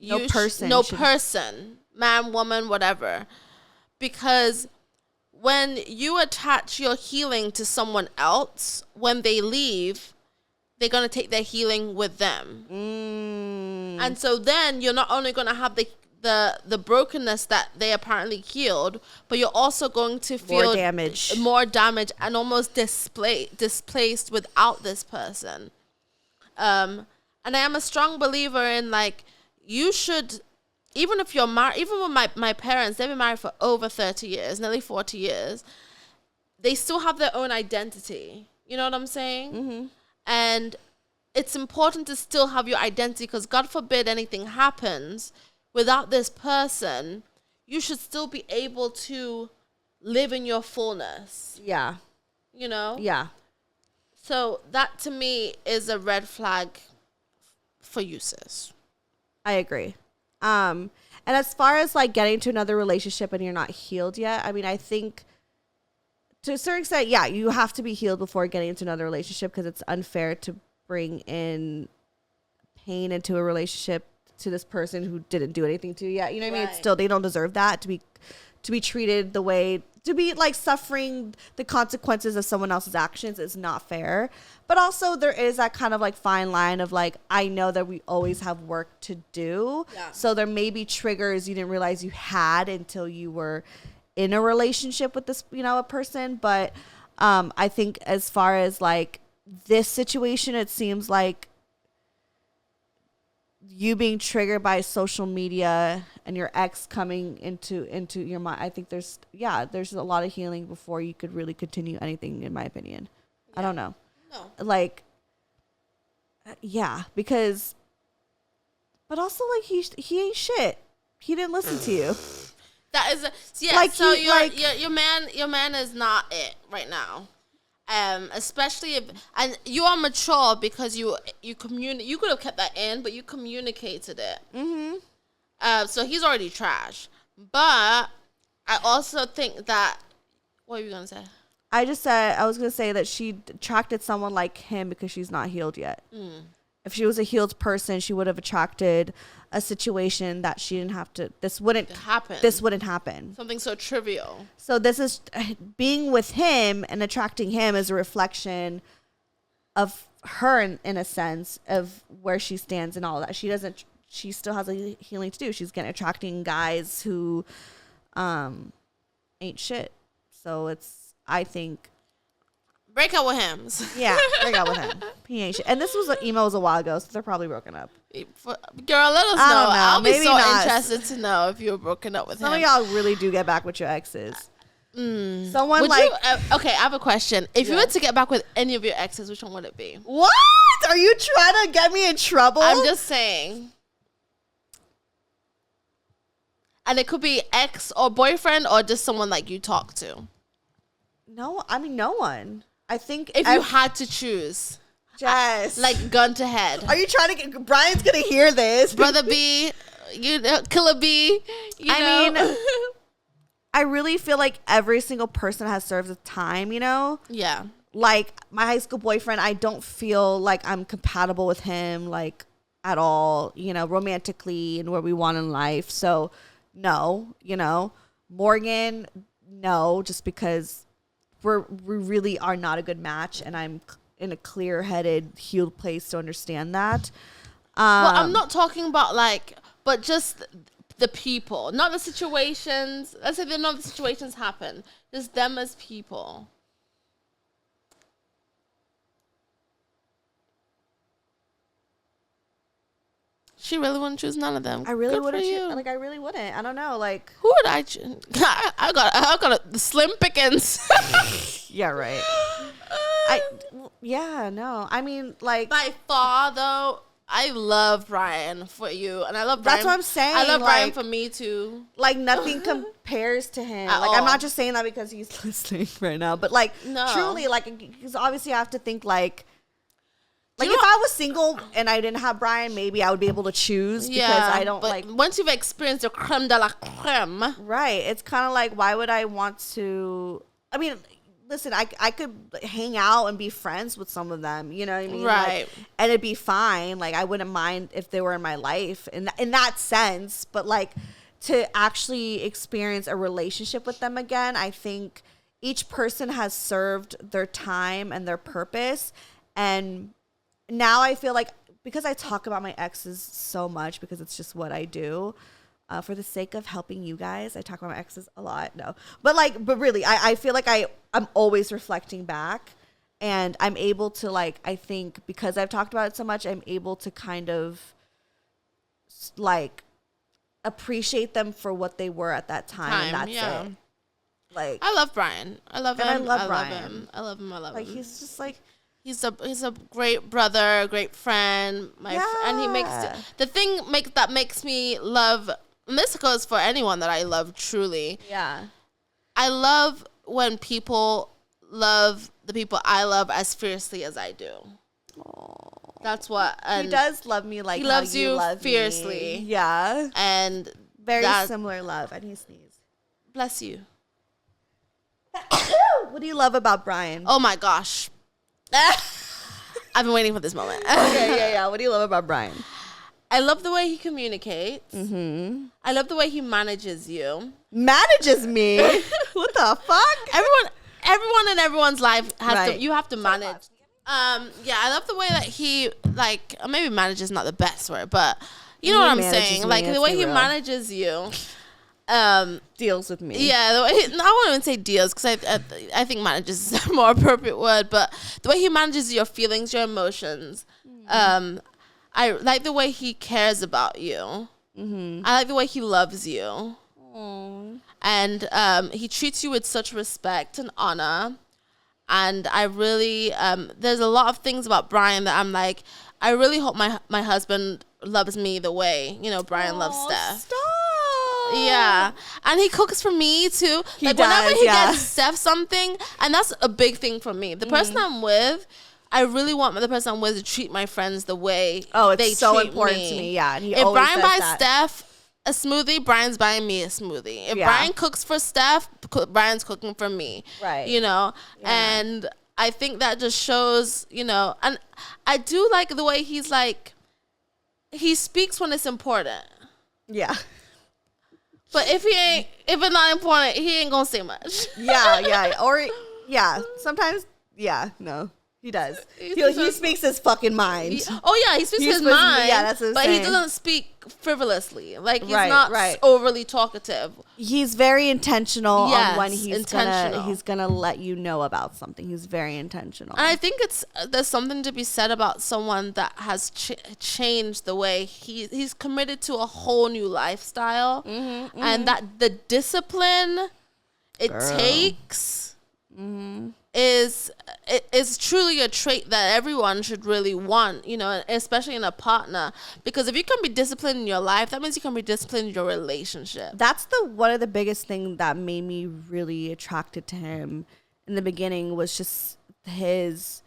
No person, man, woman, whatever. Because when you attach your healing to someone else, when they leave, they're going to take their healing with them. And so then you're not only going to have the brokenness that they apparently healed, but you're also going to feel more damage and almost displaced without this person. And I am a strong believer in, like, you should, even if you're married, even with my parents, they've been married for over 30 years, nearly 40 years. They still have their own identity. You know what I'm saying? Mm-hmm. And it's important to still have your identity, because God forbid anything happens without this person, you should still be able to live in your fullness. Yeah. You know? Yeah. So that to me is a red flag for you, sis. I agree. And as far as like getting to another relationship and you're not healed yet, I mean, I think to a certain extent, yeah, you have to be healed before getting into another relationship, because it's unfair to bring in pain into a relationship to this person who didn't do anything to you yet. You know what I mean? It's still, they don't deserve that, to be treated the way, to be like suffering the consequences of someone else's actions is not fair. But also there is that kind of like fine line of like, I know that we always have work to do. Yeah. So there may be triggers you didn't realize you had until you were in a relationship with this, you know, a person. But I think as far as like this situation, it seems like you being triggered by social media and your ex coming into your mind, I think there's a lot of healing before you could really continue anything, in my opinion. Yeah. I don't know. No. Like, yeah, because, but also like he ain't shit. He didn't listen to you. That is, yeah. Like so your man is not it right now. Especially if, and you are mature because you communicate. You could have kept that in, but you communicated it. Mm-hmm. So he's already trash. But I also think that, what were you gonna say? I was gonna say that she attracted someone like him because she's not healed yet. Mm. If she was a healed person, she would have attracted a situation that she didn't have to. This wouldn't happen. Something so trivial. So this is being with him and attracting him is a reflection of her in a sense of where she stands and all that. She still has a healing to do. She's attracting guys who ain't shit. So I think, break up with him. Yeah, break up with him. He ain't shit. And this was email was a while ago, so they're probably broken up. Girl, let us know. I'll be so interested to know if you were broken up with him. Some of y'all really do get back with your exes. Someone would like... okay, I have a question. If you were to get back with any of your exes, which one would it be? What? Are you trying to get me in trouble? I'm just saying. And it could be ex or boyfriend or just someone like you talk to. No, I mean, no one. I think if you had to choose, Jess, like gun to head. Are you trying to get? Brian's gonna hear this. Brother B, Killer B. I mean, I really feel like every single person has served its time. You know. Yeah. Like my high school boyfriend, I don't feel like I'm compatible with him, like at all. You know, romantically and where we want in life. So, no. You know, Morgan, no, just because. We really are not a good match, and I'm in a clear-headed, healed place to understand that. Well, I'm not talking about but just the people, not the situations. Let's say none of the situations happen. Just them as people. She really wouldn't choose none of them. I really wouldn't. I really wouldn't. I don't know. Like, who would I choose? I got the slim pickings. Yeah, right. No. I mean, like, by far though, I love Brian for you, and I love Brian. That's what I'm saying. I love Brian for me too. Like, nothing compares to him. Like, I'm not just saying that because he's listening right now, but like, truly, like, because obviously I have to think like. Like, if I was single and I didn't have Brian, maybe I would be able to choose because I don't like... once you've experienced the creme de la creme... Right. It's kind of like, why would I want to... I mean, listen, I could hang out and be friends with some of them, you know what I mean? Right. Like, and it'd be fine. Like, I wouldn't mind if they were in my life in that sense. But, like, to actually experience a relationship with them again, I think each person has served their time and their purpose. And... now I feel like, because I talk about my exes so much because it's just what I do, for the sake of helping you guys. I talk about my exes a lot. No, but really, I feel like I'm always reflecting back, and I'm able to like, I think because I've talked about it so much, I'm able to kind of like appreciate them for what they were at that time. That's it. Like, I love Brian. I love him. I love him. I love him. Like, he's just like, he's a great brother, a great friend. And he makes the thing that makes me love. And this goes for anyone that I love truly. Yeah. I love when people love the people I love as fiercely as I do. Aww. That's what. He does love me like he how loves you love fiercely. Me. Yeah. And very similar love. And he sneezed. Bless you. What do you love about Brian? Oh my gosh. I've been waiting for this moment. Okay, yeah. What do you love about Brian? I love the way he communicates. Mm-hmm. I love the way he manages you. Manages me? What the fuck? Everyone in everyone's life has to. You have to manage. Yeah, I love the way that he maybe manage is not the best word, but you know what I'm saying. Like the way he manages you. Deals with me. Yeah, the way I won't even say deals because I think manages is a more appropriate word, but the way he manages your feelings, your emotions. I like the way he cares about you. Mm-hmm. I like the way he loves you. Aww. And he treats you with such respect and honor. And I really, there's a lot of things about Brian that I'm like, I really hope my husband loves me the way, Brian loves Steph. Stop. Yeah. And he cooks for me too. Whenever he gets Steph something, and that's a big thing for me. The person I'm with, I really want the person I'm with to treat my friends the way they so treat important me. to me. Yeah. And if Brian buys Steph a smoothie, Brian's buying me a smoothie. If Brian cooks for Steph, Brian's cooking for me. Right. And I think that just shows, and I do like the way he's like, he speaks when it's important. Yeah. But if it's not important, he ain't gonna say much. Sometimes, no. He does. He speaks his fucking mind. He speaks his mind. Yeah, that's what I'm but saying. He doesn't speak frivolously. Like, he's not overly talkative. He's very intentional on when he's gonna let you know about something. He's very intentional. And I think there's something to be said about someone that has changed the way he's committed to a whole new lifestyle, and that the discipline it takes. Mm-hmm. is truly a trait that everyone should really want, especially in a partner. Because if you can be disciplined in your life, that means you can be disciplined in your relationship. That's one of the biggest things that made me really attracted to him in the beginning was just his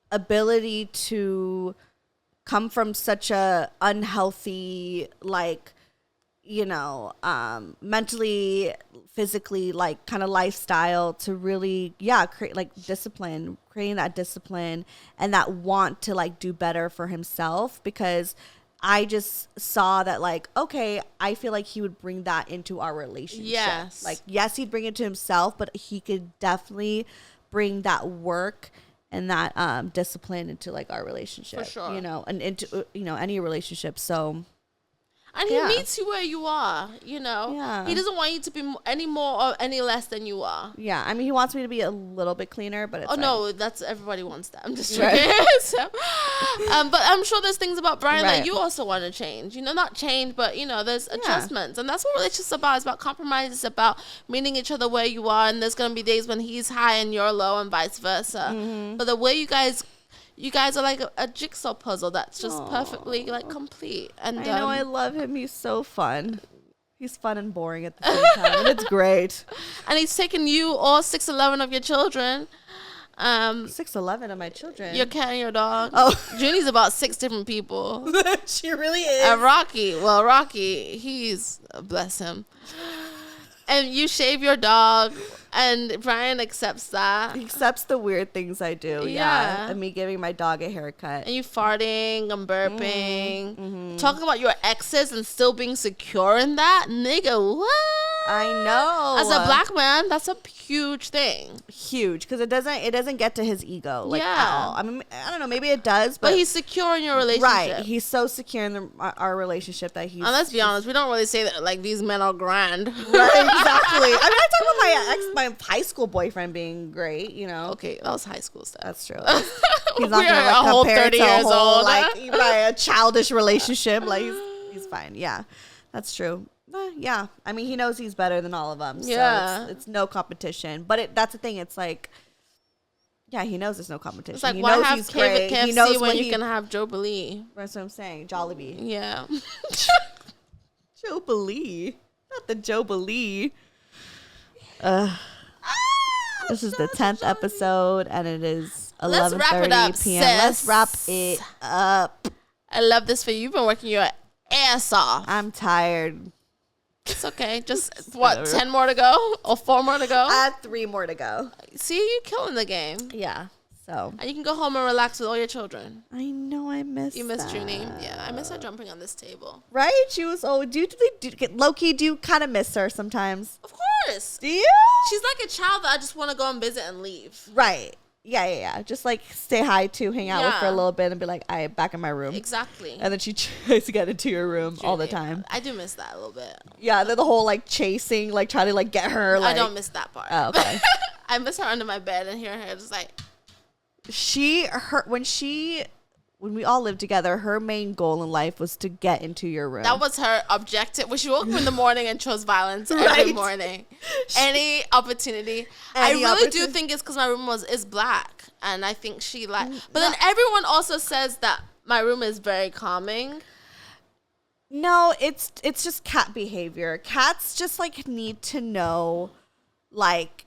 ability to come from such a unhealthy, mentally, physically, kind of lifestyle to really, create discipline, creating that discipline and that want to do better for himself. Because I just saw that okay, I feel like he would bring that into our relationship. Yes. Yes, he'd bring it to himself, but he could definitely bring that work and that discipline into our relationship. For sure. And into any relationship. So. And he meets you where you are, Yeah. He doesn't want you to be any more or any less than you are. Yeah. I mean, he wants me to be a little bit cleaner, but it's no, that's everybody wants that. I'm just joking. So, but I'm sure there's things about Brian that you also want to change. Not change, but, there's adjustments. And that's what relationships about. It's about compromise. It's about meeting each other where you are. And there's going to be days when he's high and you're low and vice versa. Mm-hmm. But the way you guys are like a jigsaw puzzle that's just perfectly complete. And I know, I love him. He's so fun. He's fun and boring at the same time. And it's great. And he's taken you all 6'11" of your children. 6'11" of my children. Your cat and your dog. Oh, Junie's about 6 different people. She really is. And Rocky, he's bless him. And you shave your dog, and Brian accepts that. He accepts the weird things I do, yeah. And me giving my dog a haircut. And you farting and burping. Mm-hmm. Talking about your exes and still being secure in that. Nigga, what? I know. As a black man, that's a huge thing. Huge, because it doesn't get to his ego like Yeah. at all. I mean, I don't know, maybe it does, But he's secure in your relationship. right. He's so secure in our relationship that he's. And let's be honest, we don't really say that like these men are grand. Right, exactly. I mean, I talk about my high school boyfriend being great. You know. Okay, that was high school stuff. That's true. He's not We gonna are like a whole compare 30 it to a years whole old. like a childish relationship. Like he's fine. Yeah, that's true. Yeah, I mean he knows he's better than all of them. So Yeah. it's no competition. But that's the thing. It's like, yeah, he knows there's no competition. It's like, he why knows have he's great. KFC He knows when you can have Jollibee? That's what I'm saying. Jollibee. Yeah. Jollibee. Not the Jollibee. This is the 10th episode, and it is 11:30 Let's wrap it up, p.m. sis. Let's wrap it up. I love this for you. You've been working your ass off. I'm tired. It's okay. Just, what, 10 more to go? Or 4 more to go? I have 3 more to go. See, you killing the game. Yeah. So And you can go home and relax with all your children. I know I miss. You miss that. Junie? Yeah, I miss her jumping on this table. Right? She was. Oh, low key? Do you kind of miss her sometimes? Of course. Do you? She's like a child that I just want to go and visit and leave. Right. Yeah. Just like say hi to, hang out with for a Yeah. little bit, and be like, "I back in my room." Exactly. And then she tries to get into your room all the Junie. time. I do miss that a little bit. Yeah, then the whole like chasing, like trying to like get her. Like, I don't miss that part. Oh, okay. I miss her under my bed and hearing her just like, when we all lived together, her main goal in life was to get into your room. that was her objective. When she woke up in the morning and chose violence every Right. morning. Any opportunity. Any I really do opportunity. think it's because my room is black. And I think she like, but then everyone also says that my room is very calming. No, it's just cat behavior. Cats just like need to know, like,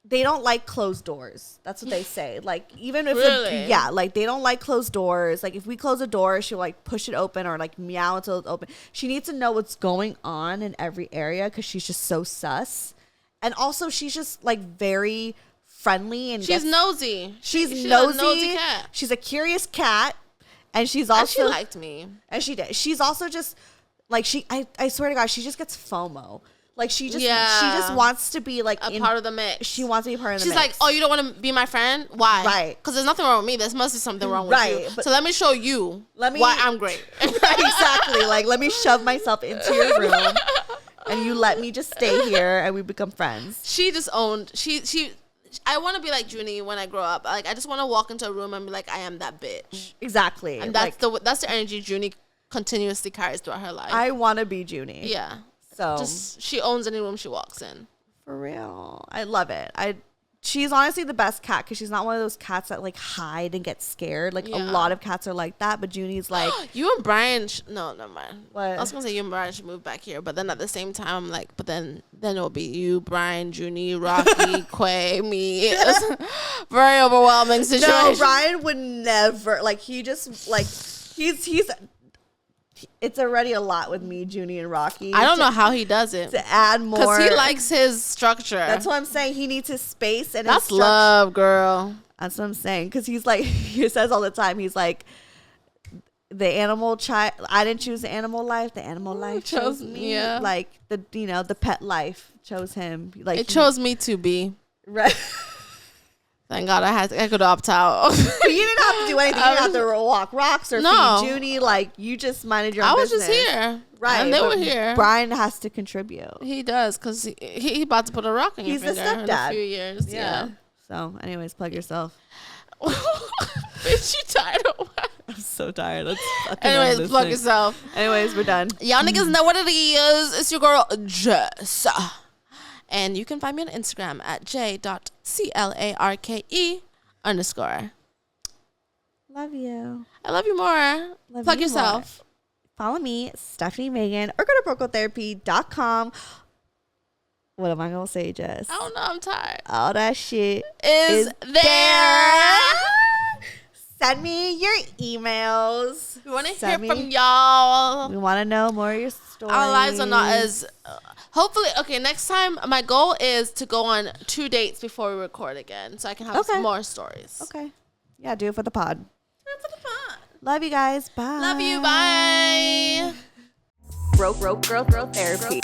they don't like closed doors. That's what they say. Like, even if Really? like they don't like closed doors. Like if we close a door, she'll like push it open or like meow until it's open. She needs to know what's going on in every area because she's just so sus. And also she's just like very friendly and She's nosy. she's She's nosy. a nosy cat. She's a curious cat. And she's And also she liked me. and she did. She's also just like I swear to God, she just gets FOMO. Like she just Yeah. wants to be like A part of the mix. She wants to be part of the She's mix. like, oh, you don't want to be my friend? Why? Right. Because there's nothing wrong with me. There must be something wrong with Right, you. but- So let me show you why I'm great. Right, exactly. Like let me shove myself into your room, and you let me just stay here, and we become friends. She just owned. I want to be like Junie when I grow up. Like I just want to walk into a room and be like, I am that bitch. Exactly. And like, that's the energy Junie continuously carries throughout her life. I want to be Junie. yeah. So Just she owns any room she walks in. for real, I love it. She's honestly the best cat because she's not one of those cats that like hide and get scared. Like a Yeah. lot of cats are like that, but Junie's like, You and Brian, no, never mind. What? I was gonna say you and Brian should move back here, but then at the same time, I'm like, but then it'll be you, Brian, Junie, Rocky, Quay, me. It's a very overwhelming situation. no, Ryan would never like. He just like he's. It's already a lot with me, Junie, and Rocky. I don't know how he does it to add more because he likes his structure. That's what I'm saying. He needs his space and That's his structure. love, girl. That's what I'm saying. Because he's like, he says all the time, he's like, the animal child. I didn't choose the animal life. The animal life chose me. yeah. Like the pet life chose him. Like It chose me to be. Right. Thank God I could opt out. But you didn't have to do anything. You didn't have to walk rocks or No. feed Junie. Like you just minded your own I was business. just here, Right. And they but were here. Brian has to contribute. He does because he about to put a rock in He's your the finger in a stepdad. few years. Yeah. So, anyways, plug yourself. Bitch, you tired of what? I'm so tired. Let's fucking end Anyways, this plug thing. yourself. Anyways, we're done. Y'all niggas know what it is. It's your girl, Jess. And you can find me on Instagram at j.clarke_. Love you. I love you more. Love Plug you yourself. more. Follow me, Stephanie Megan, or go to procotherapy.com. What am I going to say, Jess? I don't know. I'm tired. All that shit Is there. Send me your emails. We want to Send hear me- from y'all. We want to know more of your stories. Our lives are not as. Hopefully, okay, next time, my goal is to go on 2 dates before we record again so I can have Okay. some more stories. Okay. Yeah, do it for the pod. That's the fun. Love you guys. Bye. Love you. Bye. Broke girl therapy.